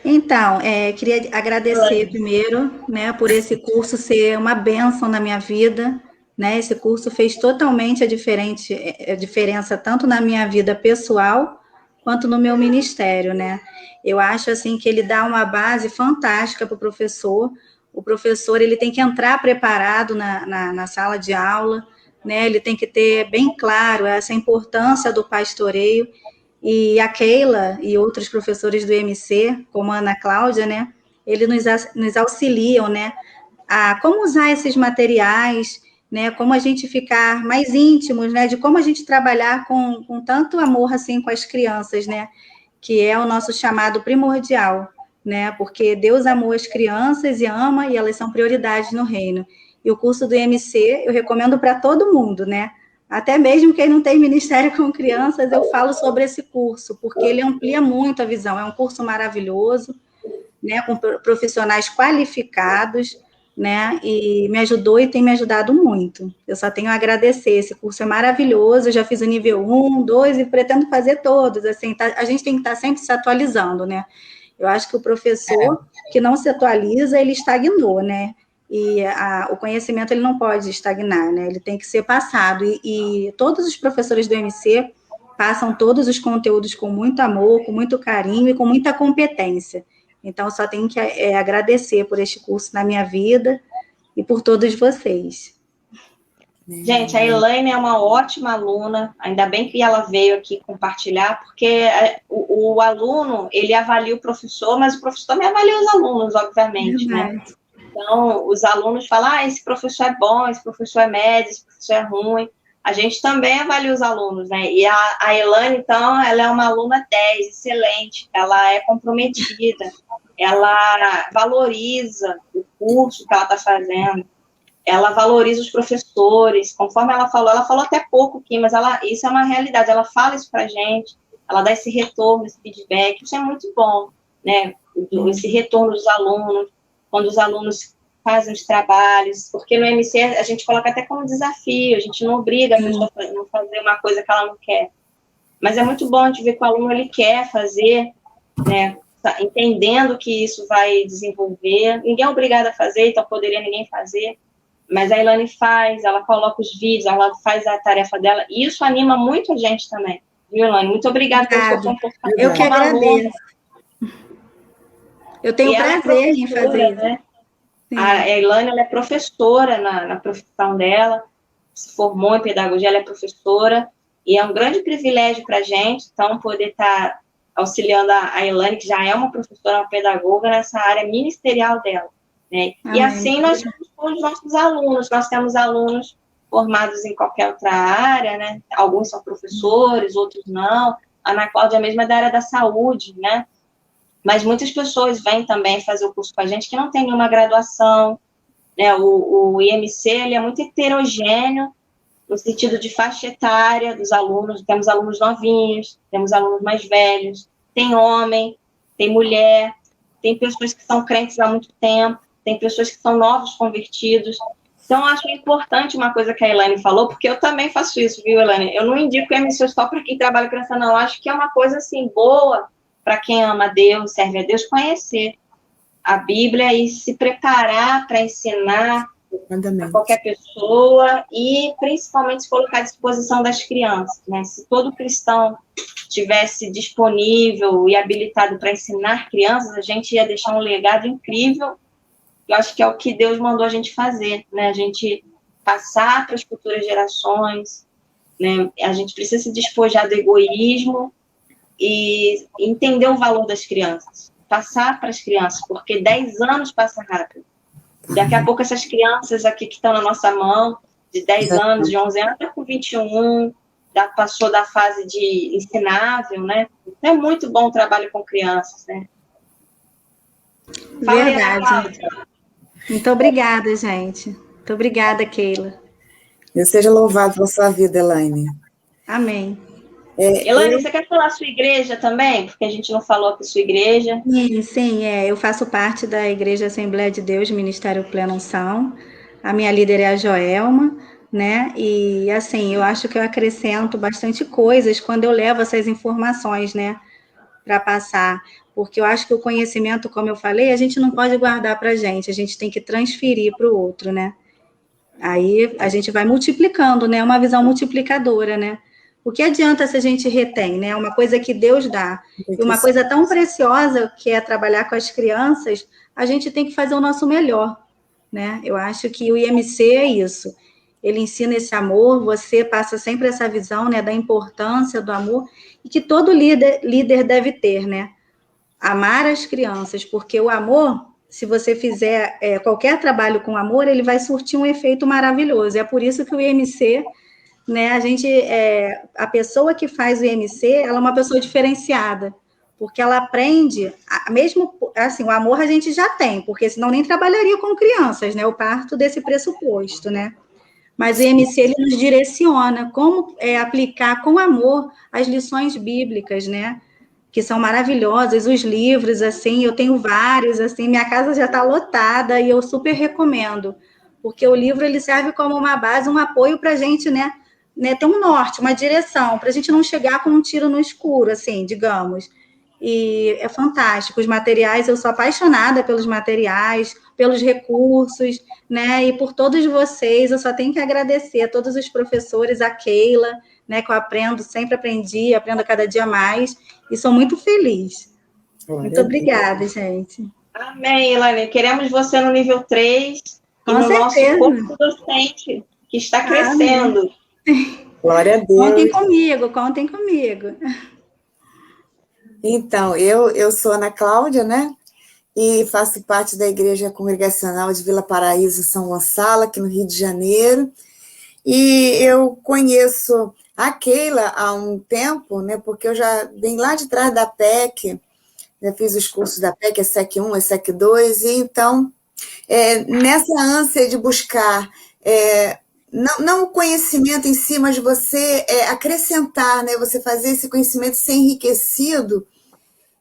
Então, queria agradecer primeiro, né, por esse curso ser uma bênção na minha vida, né? Esse curso fez totalmente a diferença tanto na minha vida pessoal quanto no meu ministério, né? Eu acho assim que ele dá uma base fantástica para o professor. O professor ele tem que entrar preparado na sala de aula, né? Ele tem que ter bem claro essa importância do pastoreio. E a Keila e outros professores do IMC, como a Ana Cláudia, né, eles nos auxiliam, né, a como usar esses materiais, né, como a gente ficar mais íntimos, né, de como a gente trabalhar com tanto amor assim com as crianças, né, que é o nosso chamado primordial, né, porque Deus amou as crianças e ama, e elas são prioridades no reino. E o curso do IMC eu recomendo para todo mundo, né, até mesmo quem não tem ministério com crianças, eu falo sobre esse curso, porque ele amplia muito a visão. É um curso maravilhoso, né, com profissionais qualificados, né, e me ajudou e tem me ajudado muito. Eu só tenho a agradecer, esse curso é maravilhoso, eu já fiz o nível 1, 2 e pretendo fazer todos, assim, a gente tem que estar sempre se atualizando, né. Eu acho que o professor que não se atualiza, ele estagnou, né. E o conhecimento ele não pode estagnar, né? Ele tem que ser passado. E todos os professores do MC passam todos os conteúdos com muito amor, com muito carinho e com muita competência. Então, só tenho que agradecer por este curso na minha vida e por todos vocês. Gente, a Elaine é uma ótima aluna, ainda bem que ela veio aqui compartilhar, porque o aluno, ele avalia o professor, mas o professor também avalia os alunos, obviamente, né? Então, os alunos falam, esse professor é bom, esse professor é médio, esse professor é ruim. A gente também avalia os alunos, né? E a Elaine, então, ela é uma aluna 10, excelente, ela é comprometida, ela valoriza o curso que ela está fazendo, ela valoriza os professores, conforme ela falou até pouco aqui, mas isso é uma realidade, ela fala isso pra gente, ela dá esse retorno, esse feedback, isso é muito bom, né? Esse retorno dos alunos, quando os alunos fazem os trabalhos, porque no MC a gente coloca até como desafio, a gente não obriga a pessoa a não fazer uma coisa que ela não quer. Mas é muito bom de ver que o aluno ele quer fazer, né? Entendendo que isso vai desenvolver. Ninguém é obrigado a fazer, então poderia ninguém fazer. Mas a Elaine faz, ela coloca os vídeos, ela faz a tarefa dela, e isso anima muito a gente também, viu, Elaine? Muito obrigada pelo seu comportamento. Eu que agradeço. Eu tenho prazer em fazer isso. Né? A Elaine, ela é professora na profissão dela, se formou em pedagogia, ela é professora, e é um grande privilégio para a gente, então, poder estar auxiliando a Elaine, que já é uma professora, uma pedagoga, nessa área ministerial dela. Né? E assim nós temos com os nossos alunos, nós temos alunos formados em qualquer outra área, né? Alguns são professores, outros não. A Ana Cláudia mesmo é da área da saúde, né? Mas muitas pessoas vêm também fazer o curso com a gente que não tem nenhuma graduação, né? O IMC, ele é muito heterogêneo no sentido de faixa etária dos alunos, temos alunos novinhos, temos alunos mais velhos, tem homem, tem mulher, tem pessoas que são crentes há muito tempo, tem pessoas que são novos convertidos. Então, eu acho importante uma coisa que a Elaine falou, porque eu também faço isso, viu, Elaine? Eu não indico o MC só para quem trabalha com criança, não. Eu acho que é uma coisa, assim, boa para quem ama a Deus, serve a Deus, conhecer a Bíblia e se preparar para ensinar a qualquer pessoa e, principalmente, se colocar à disposição das crianças, né? Se todo cristão estivesse disponível e habilitado para ensinar crianças, a gente ia deixar um legado incrível. Eu acho que é o que Deus mandou a gente fazer, né? A gente passar para as futuras gerações, né? A gente precisa se despojar do egoísmo e entender o valor das crianças. Passar para as crianças, porque 10 anos passa rápido. Daqui a pouco essas crianças aqui que estão na nossa mão, de 10 anos, de 11 anos, até com 21, já passou da fase de ensinável, né? Então, é muito bom o trabalho com crianças, né? Verdade. Muito obrigada, gente. Muito obrigada, Keila. Deus seja louvado pela sua vida, Elaine. Amém. Elaine, você quer falar a sua igreja também? Porque a gente não falou aqui sua igreja. Sim, eu faço parte da Igreja Assembleia de Deus, Ministério Plena Unção. A minha líder é a Joelma, né? E, assim, eu acho que eu acrescento bastante coisas quando eu levo essas informações, né? Para passar. Porque eu acho que o conhecimento, como eu falei, a gente não pode guardar para a gente tem que transferir para o outro, né? Aí a gente vai multiplicando, né? Uma visão multiplicadora, né? O que adianta se a gente retém, né? Uma coisa que Deus dá. E uma coisa tão preciosa que é trabalhar com as crianças, a gente tem que fazer o nosso melhor, né? Eu acho que o IMC é isso. Ele ensina esse amor, você passa sempre essa visão, né, da importância do amor, e que todo líder deve ter, né? Amar as crianças, porque o amor, se você fizer qualquer trabalho com amor, ele vai surtir um efeito maravilhoso. É por isso que o IMC, né, a pessoa que faz o IMC, ela é uma pessoa diferenciada, porque ela aprende, mesmo assim, o amor a gente já tem, porque senão nem trabalharia com crianças, né? Eu parto desse pressuposto, né? Mas o IMC, ele nos direciona como aplicar com amor as lições bíblicas, né? Que são maravilhosas, os livros, assim, eu tenho vários, assim, minha casa já está lotada e eu super recomendo, porque o livro, ele serve como uma base, um apoio para a gente, né, ter um norte, uma direção, para a gente não chegar com um tiro no escuro, assim, digamos. e é fantástico. Os materiais, eu sou apaixonada pelos materiais, pelos recursos, né? E por todos vocês, eu só tenho que agradecer a todos os professores, a Keila, né? Que eu aprendo, sempre aprendi, aprendo a cada dia mais, e sou muito feliz. Muito obrigada, gente. Amém, Elaine. Queremos você no nível 3 e no nosso corpo docente, que está crescendo. Glória a Deus. Contem comigo. Então, eu sou Ana Cláudia, né? E faço parte da Igreja Congregacional de Vila Paraíso, São Gonçalo, aqui no Rio de Janeiro. E eu conheço a Keila há um tempo, né? Porque eu já vim lá de trás da PEC, já fiz os cursos da PEC, SEC 1, SEC 2, e então, nessa ânsia de buscar, não o conhecimento em si, mas você acrescentar, né? Você fazer esse conhecimento ser enriquecido.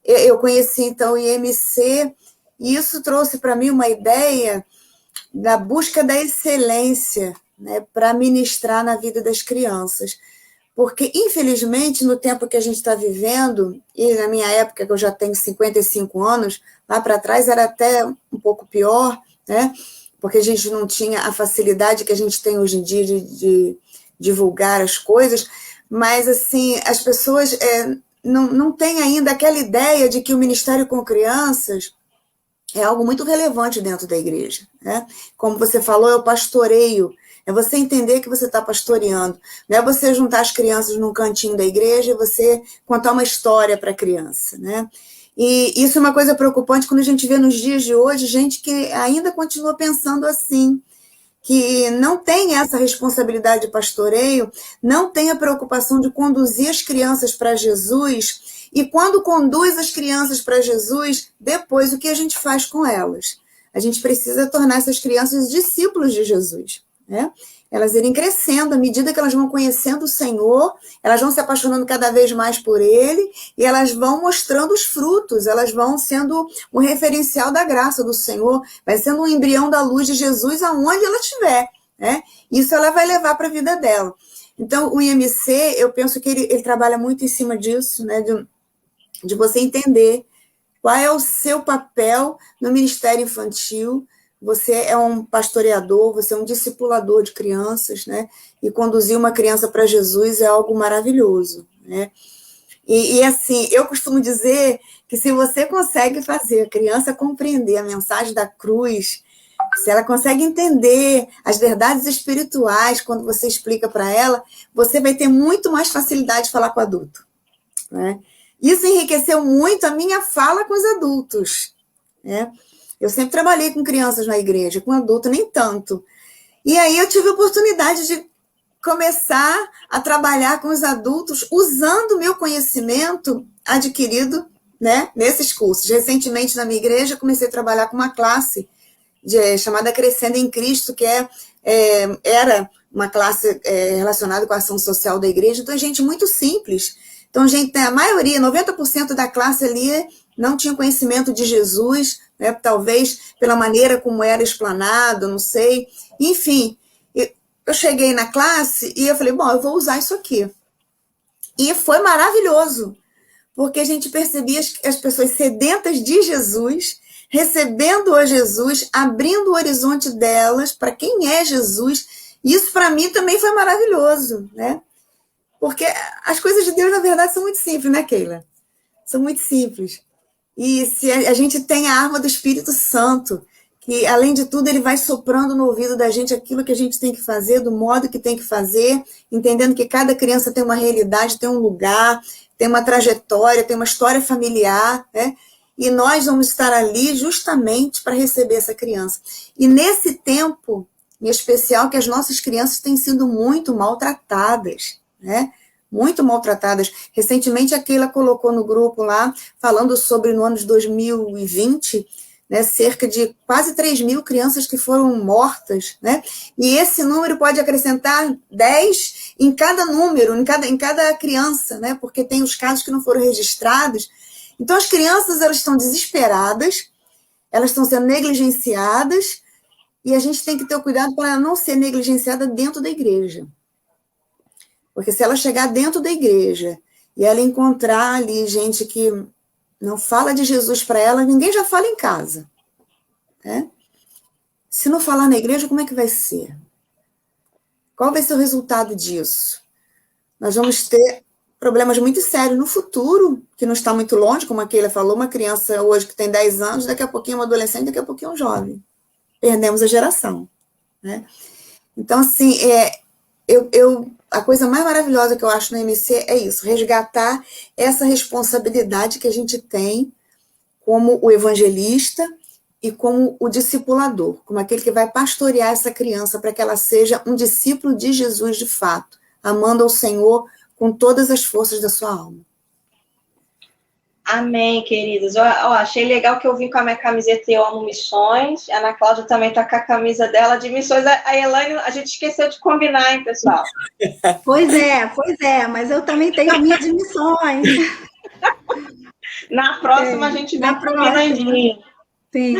Eu conheci, então, o IMC, e isso trouxe para mim uma ideia da busca da excelência, né, para ministrar na vida das crianças. Porque, infelizmente, no tempo que a gente está vivendo, e na minha época, que eu já tenho 55 anos, lá para trás era até um pouco pior, né? Porque a gente não tinha a facilidade que a gente tem hoje em dia de divulgar as coisas, mas, assim, as pessoas não têm ainda aquela ideia de que o Ministério com Crianças é algo muito relevante dentro da igreja, né? Como você falou, é o pastoreio, é você entender que você está pastoreando, não é você juntar as crianças num cantinho da igreja e você contar uma história para a criança, né? E isso é uma coisa preocupante quando a gente vê nos dias de hoje gente que ainda continua pensando assim, que não tem essa responsabilidade de pastoreio, não tem a preocupação de conduzir as crianças para Jesus, e quando conduz as crianças para Jesus, depois o que a gente faz com elas? A gente precisa tornar essas crianças discípulos de Jesus, né? Elas irem crescendo, à medida que elas vão conhecendo o Senhor, elas vão se apaixonando cada vez mais por Ele, e elas vão mostrando os frutos, elas vão sendo um referencial da graça do Senhor, vai sendo um embrião da luz de Jesus aonde ela estiver, né? Isso ela vai levar para a vida dela. Então, o IMC, eu penso que ele trabalha muito em cima disso, né? De você entender qual é o seu papel no ministério infantil. Você é um pastoreador, você é um discipulador de crianças, né? E conduzir uma criança para Jesus é algo maravilhoso, né? E assim, eu costumo dizer que se você consegue fazer a criança compreender a mensagem da cruz, se ela consegue entender as verdades espirituais quando você explica para ela, você vai ter muito mais facilidade de falar com o adulto, né? Isso enriqueceu muito a minha fala com os adultos, né? Eu sempre trabalhei com crianças na igreja, com adulto nem tanto. E aí eu tive a oportunidade de começar a trabalhar com os adultos usando o meu conhecimento adquirido, né, nesses cursos. Recentemente, na minha igreja, comecei a trabalhar com uma classe chamada Crescendo em Cristo, que era uma classe relacionada com a ação social da igreja. Então, é gente muito simples. Então, gente, a maioria, 90% da classe ali não tinha conhecimento de Jesus, né, talvez pela maneira como era explanado, não sei. Enfim, eu cheguei na classe e eu falei, bom, eu vou usar isso aqui. E foi maravilhoso, porque a gente percebia as pessoas sedentas de Jesus, recebendo a Jesus, abrindo o horizonte delas para quem é Jesus. Isso, para mim, também foi maravilhoso, né? Porque as coisas de Deus, na verdade, são muito simples, né, Keila? São muito simples. E se a gente tem a arma do Espírito Santo, que, além de tudo, ele vai soprando no ouvido da gente aquilo que a gente tem que fazer, do modo que tem que fazer, entendendo que cada criança tem uma realidade, tem um lugar, tem uma trajetória, tem uma história familiar, né? E nós vamos estar ali justamente para receber essa criança. E nesse tempo, em especial, que as nossas crianças têm sido muito maltratadas, né? Muito maltratadas. Recentemente, a Keila colocou no grupo lá, falando sobre no ano de 2020, né, cerca de quase 3.000 crianças que foram mortas, né? E esse número pode acrescentar 10 em cada número, em cada criança, né? Porque tem os casos que não foram registrados. Então, as crianças, elas estão desesperadas, elas estão sendo negligenciadas, e a gente tem que ter o cuidado para ela não ser negligenciada dentro da igreja. Porque se ela chegar dentro da igreja e ela encontrar ali gente que não fala de Jesus para ela, ninguém já fala em casa. Né? Se não falar na igreja, como é que vai ser? Qual vai ser o resultado disso? Nós vamos ter problemas muito sérios no futuro, que não está muito longe, como a Keila falou, uma criança hoje que tem 10 anos, daqui a pouquinho uma adolescente, daqui a pouquinho um jovem. Perdemos a geração. Né? Então, assim, a coisa mais maravilhosa que eu acho no MC é isso, resgatar essa responsabilidade que a gente tem como o evangelista e como o discipulador, como aquele que vai pastorear essa criança para que ela seja um discípulo de Jesus de fato, amando ao Senhor com todas as forças da sua alma. Amém, queridas. Achei legal que eu vim com a minha camiseta Eu Amo Missões. A Ana Cláudia também está com a camisa dela de missões. A Elaine, a gente esqueceu de combinar, hein, pessoal? Pois é, mas eu também tenho a minha de missões. Na próxima a gente vem combinandinho. Sim,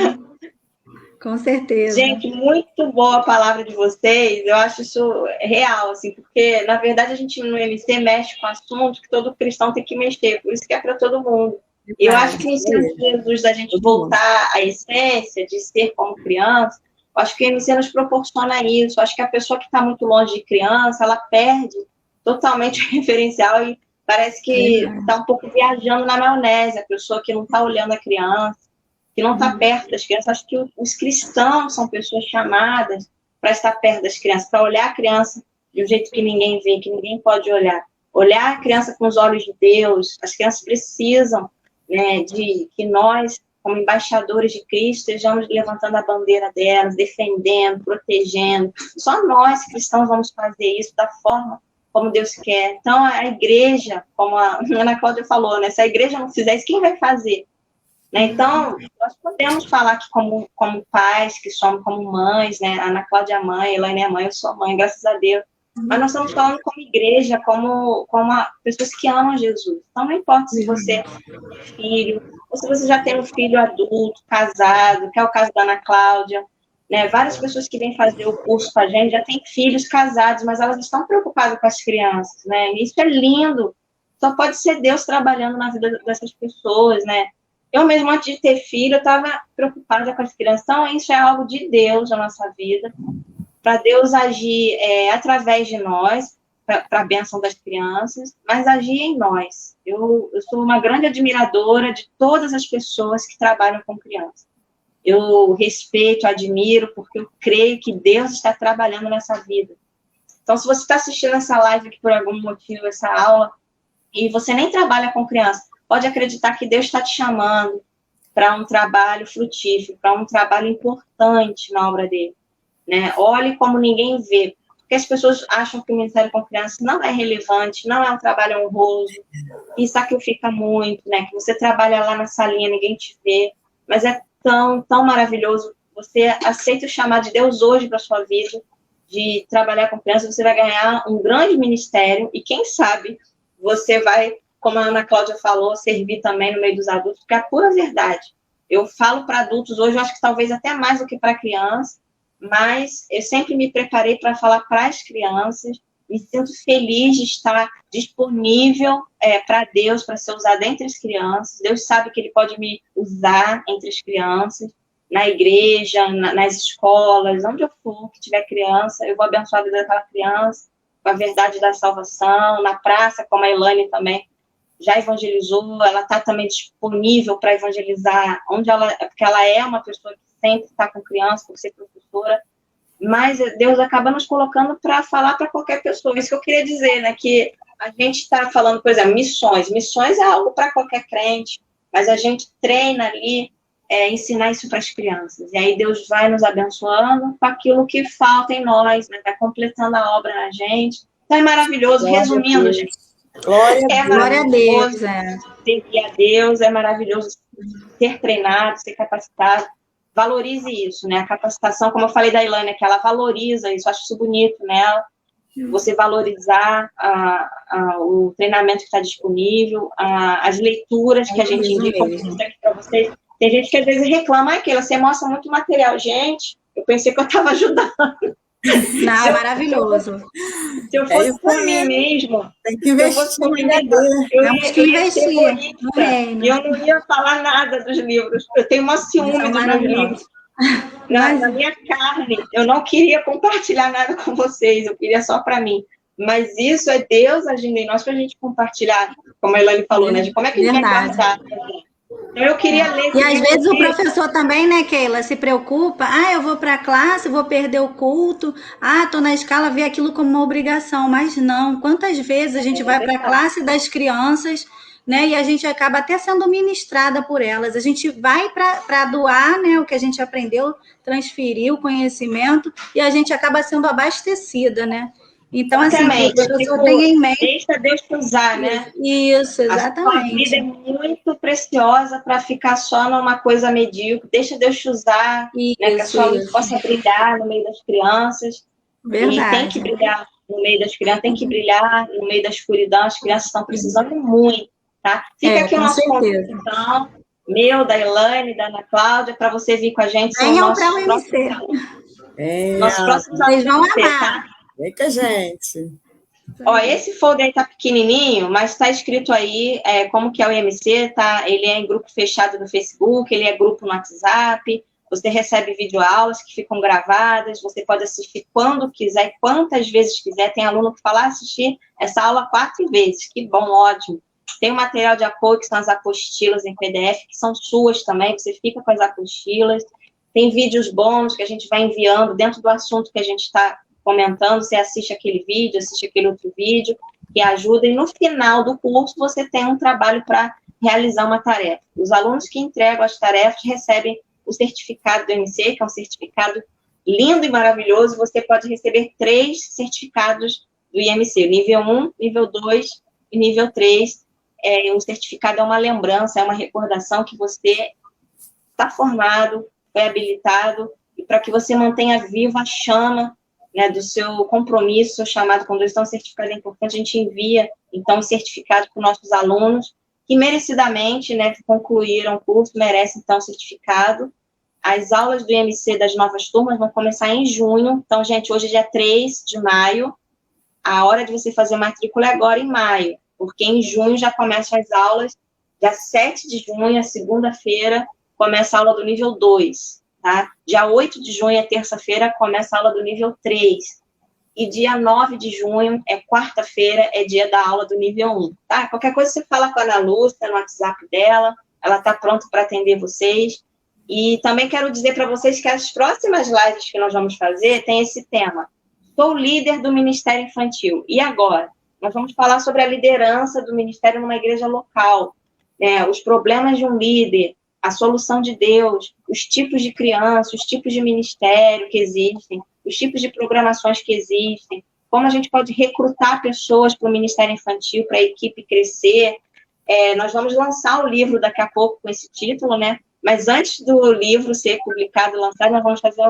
com certeza. Gente, muito boa a palavra de vocês. Eu acho isso real, assim, porque, na verdade, a gente no MC mexe com assuntos que todo cristão tem que mexer, por isso que é para todo mundo. E eu acho que o ensino de Jesus da gente voltar à essência de ser como criança, eu acho que o MC nos proporciona isso. Eu acho que a pessoa que está muito longe de criança, ela perde totalmente o referencial e parece que está um pouco viajando na maionese, a pessoa que não está olhando a criança, que não está perto das crianças. Acho que os cristãos são pessoas chamadas para estar perto das crianças, para olhar a criança de um jeito que ninguém vê, que ninguém pode olhar. Olhar a criança com os olhos de Deus. As crianças precisam, né, de que nós, como embaixadores de Cristo, estejamos levantando a bandeira delas, defendendo, protegendo. Só nós, cristãos, vamos fazer isso da forma como Deus quer. Então, a igreja, como a Ana Cláudia falou, né, se a igreja não fizer isso, quem vai fazer? Então, nós podemos falar que como pais, que somos como mães, né? A Ana Cláudia é mãe, a Elaine é mãe, eu sou mãe, graças a Deus. Mas nós estamos falando como igreja, como pessoas que amam Jesus. Então, não importa se você tem filho, ou se você já tem um filho adulto, casado, que é o caso da Ana Cláudia, né? Várias pessoas que vêm fazer o curso com a gente já têm filhos casados, mas elas estão preocupadas com as crianças, né? E isso é lindo. Só pode ser Deus trabalhando na vida dessas pessoas, né? Eu mesmo, antes de ter filho, eu estava preocupada com as crianças. Então, isso é algo de Deus na nossa vida, para Deus agir através de nós, para a bênção das crianças, mas agir em nós. Eu sou uma grande admiradora de todas as pessoas que trabalham com crianças. Eu respeito, admiro, porque eu creio que Deus está trabalhando nessa vida. Então, se você está assistindo essa live aqui por algum motivo, essa aula, e você nem trabalha com criança, pode acreditar que Deus está te chamando para um trabalho frutífero, para um trabalho importante na obra dele. Né? Olhe como ninguém vê, porque as pessoas acham que o ministério com crianças não é relevante, não é um trabalho honroso, e sacrifica muito, né? Que você trabalha lá na salinha, ninguém te vê, mas é tão, tão maravilhoso. Você aceita o chamado de Deus hoje para a sua vida, de trabalhar com crianças, você vai ganhar um grande ministério, e quem sabe você vai, como a Ana Cláudia falou, servir também no meio dos adultos, porque é a pura verdade. Eu falo para adultos hoje, eu acho que talvez até mais do que para crianças, mas eu sempre me preparei para falar para as crianças, me sinto feliz de estar disponível para Deus, para ser usada entre as crianças. Deus sabe que Ele pode me usar entre as crianças, na igreja, nas escolas, onde eu for, que tiver criança, eu vou abençoar a vida daquela criança, com a verdade da salvação, na praça, como a Elaine também já evangelizou, ela está também disponível para evangelizar, porque ela é uma pessoa que sempre está com criança, por ser professora, mas Deus acaba nos colocando para falar para qualquer pessoa. Isso que eu queria dizer, né, que a gente está falando, por exemplo, missões é algo para qualquer crente, mas a gente treina ali, ensinar isso para as crianças, e aí Deus vai nos abençoando com aquilo que falta em nós, né, vai completando a obra na gente. Então é maravilhoso. Resumindo, gente, Glória a Deus. Servir a Deus é maravilhoso, ser treinado, ser capacitado. Valorize isso, né? A capacitação, como eu falei da Elaine, que ela valoriza isso, acho isso bonito nela. Você valorizar o treinamento que está disponível, as leituras que a gente indica, como eu disse aqui para vocês. Tem gente que às vezes reclama, que você mostra muito material. Gente, eu pensei que eu estava ajudando. Não, maravilhoso. Se eu É fosse isso por aí. mim mesmo, Tem que se eu investir fosse por no mim mesma, HD. Temos que eu ia ser investir no egoísta, reino. e eu não ia falar nada dos livros. Eu tenho uma Eles ciúme são dos meus livros. maravilhosos. Na minha carne, eu não queria compartilhar nada com vocês, eu queria só para mim. Mas isso é Deus agindo em nós para a gente compartilhar, como a Elaine falou, né? De como é que a gente vai Verdade. guardar. Então, eu queria ler esse E às livro vezes o aqui. professor também, né, Keila, se preocupa. Ah, eu vou para a classe, vou perder o culto. Ah, tô na escala, vê aquilo como uma obrigação. Mas não. Quantas vezes a gente vai para a classe das crianças, né, e a gente acaba até sendo ministrada por elas. A gente vai para doar, né, o que a gente aprendeu, transferir o conhecimento, e a gente acaba sendo abastecida, né? Então, assim, que o Exatamente. professor Tipo, tenha em mente deixa Deus te usar, né? isso, A sua vida é exatamente. muito preciosa para ficar só numa coisa medíocre. Deixa Deus te usar, né? Que a Isso, sua luz isso. possa brilhar no meio das crianças. E tem que Verdade. brilhar no meio das crianças, tem que brilhar no meio da escuridão. As crianças estão precisando muito, tá? Fica aqui o Com nosso convite, certeza. então, meu, da Elaine, da Ana Cláudia, para você vir com a gente. São Venham para o nossos MC. próximos alunos. É, Nossos próximos Vocês alunos vão vão ser, amar. tá? vem com a gente. Ó, esse folder aí tá pequenininho, mas está escrito aí como que é o IMC, tá? Ele é em grupo fechado no Facebook, ele é grupo no WhatsApp, você recebe videoaulas que ficam gravadas, você pode assistir quando quiser, quantas vezes quiser. Tem aluno que fala, assistir essa aula 4 vezes, que bom, ótimo. Tem o material de apoio, que são as apostilas em PDF, que são suas também, você fica com as apostilas. Tem vídeos bônus que a gente vai enviando dentro do assunto que a gente está comentando, você assiste aquele vídeo, assiste aquele outro vídeo, que ajuda, e no final do curso você tem um trabalho para realizar uma tarefa. Os alunos que entregam as tarefas recebem o certificado do MC, que é um certificado lindo e maravilhoso. Você pode receber 3 certificados do IMC, nível 1, nível 2 e nível 3. O certificado é uma lembrança, é uma recordação que você está formado, foi habilitado, e para que você mantenha viva a chama, né, do seu compromisso, seu chamado com Deus. Então, o certificado é importante, a gente envia, então, o certificado para os nossos alunos, que merecidamente, né, concluíram o curso, merecem, então, o certificado. As aulas do IMC das novas turmas vão começar em junho, então, gente, hoje é dia 3 de maio, a hora de você fazer matrícula é agora em maio, porque em junho já começam as aulas, dia 7 de junho, a segunda-feira, começa a aula do nível 2, tá? Dia 8 de junho, é terça-feira, começa a aula do nível 3. E dia 9 de junho, é quarta-feira, é dia da aula do nível 1, tá? Qualquer coisa você fala com a Ana Lúcia no WhatsApp dela, ela está pronta para atender vocês. E também quero dizer para vocês que as próximas lives que nós vamos fazer tem esse tema. Sou líder do Ministério Infantil. E agora? Nós vamos falar sobre a liderança do ministério numa igreja local, né? Os problemas de um líder, a solução de Deus, os tipos de criança, os tipos de ministério que existem, os tipos de programações que existem, como a gente pode recrutar pessoas para o Ministério Infantil, para a equipe crescer. Nós vamos lançar o livro daqui a pouco com esse título, né? Mas antes do livro ser publicado e lançado, nós vamos fazer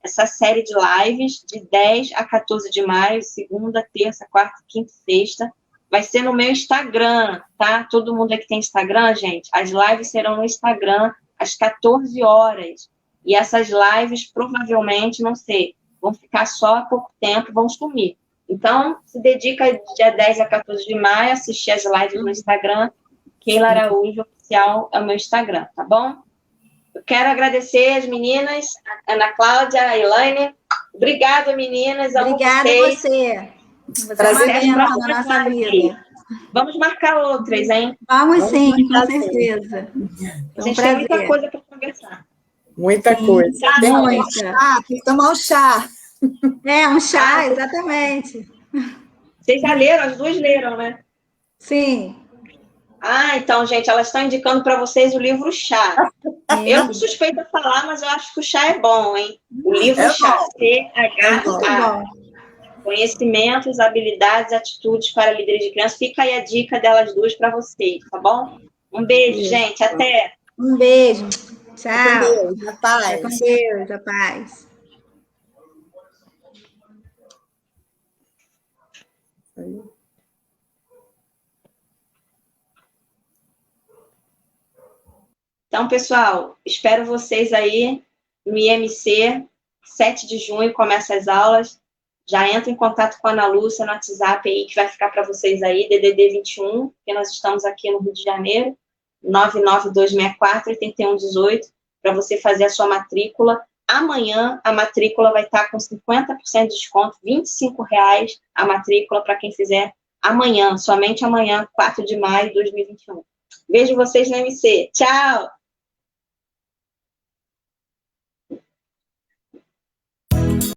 essa série de lives de 10 a 14 de maio, segunda, terça, quarta, quinta e sexta. Vai ser no meu Instagram, tá? Todo mundo aqui tem Instagram, gente? As lives serão no Instagram às 14 horas. E essas lives, provavelmente, não sei, vão ficar só há pouco tempo, vão sumir. Então, se dedica dia 10 a 14 de maio a assistir as lives no Instagram. Keila Araújo Oficial é o meu Instagram, tá bom? Eu quero agradecer as meninas, a Ana Cláudia, a Elaine. Obrigada, meninas. Obrigada a você. Você é uma bênção na nossa vida. Vamos marcar outras, hein? Vamos sim, com certeza. A gente tem muita coisa para conversar. Muita coisa. Tem que tomar um chá. Um chá, exatamente. Vocês já leram? As duas leram, né? Sim. Então, gente, elas estão indicando para vocês o livro Chá. Eu sou suspeita a falar, mas eu acho que o chá é bom, hein? O livro Chá, C-H-A. Conhecimentos, habilidades, atitudes para líderes de crianças. Fica aí a dica delas duas para vocês, tá bom? Um beijo, gente. Até. Um beijo. Tchau. Com Deus, a paz. Com Deus, a paz. Então, pessoal, espero vocês aí no IMC. 7 de junho começa as aulas. já entra em contato com a Ana Lúcia no WhatsApp aí, que vai ficar para vocês aí, DDD 21, porque nós estamos aqui no Rio de Janeiro, 99264-8118, para você fazer a sua matrícula. Amanhã, a matrícula vai estar com 50% de desconto, R$ 25 a matrícula para quem fizer amanhã, somente amanhã, 4 de maio de 2021. Vejo vocês no MC. Tchau!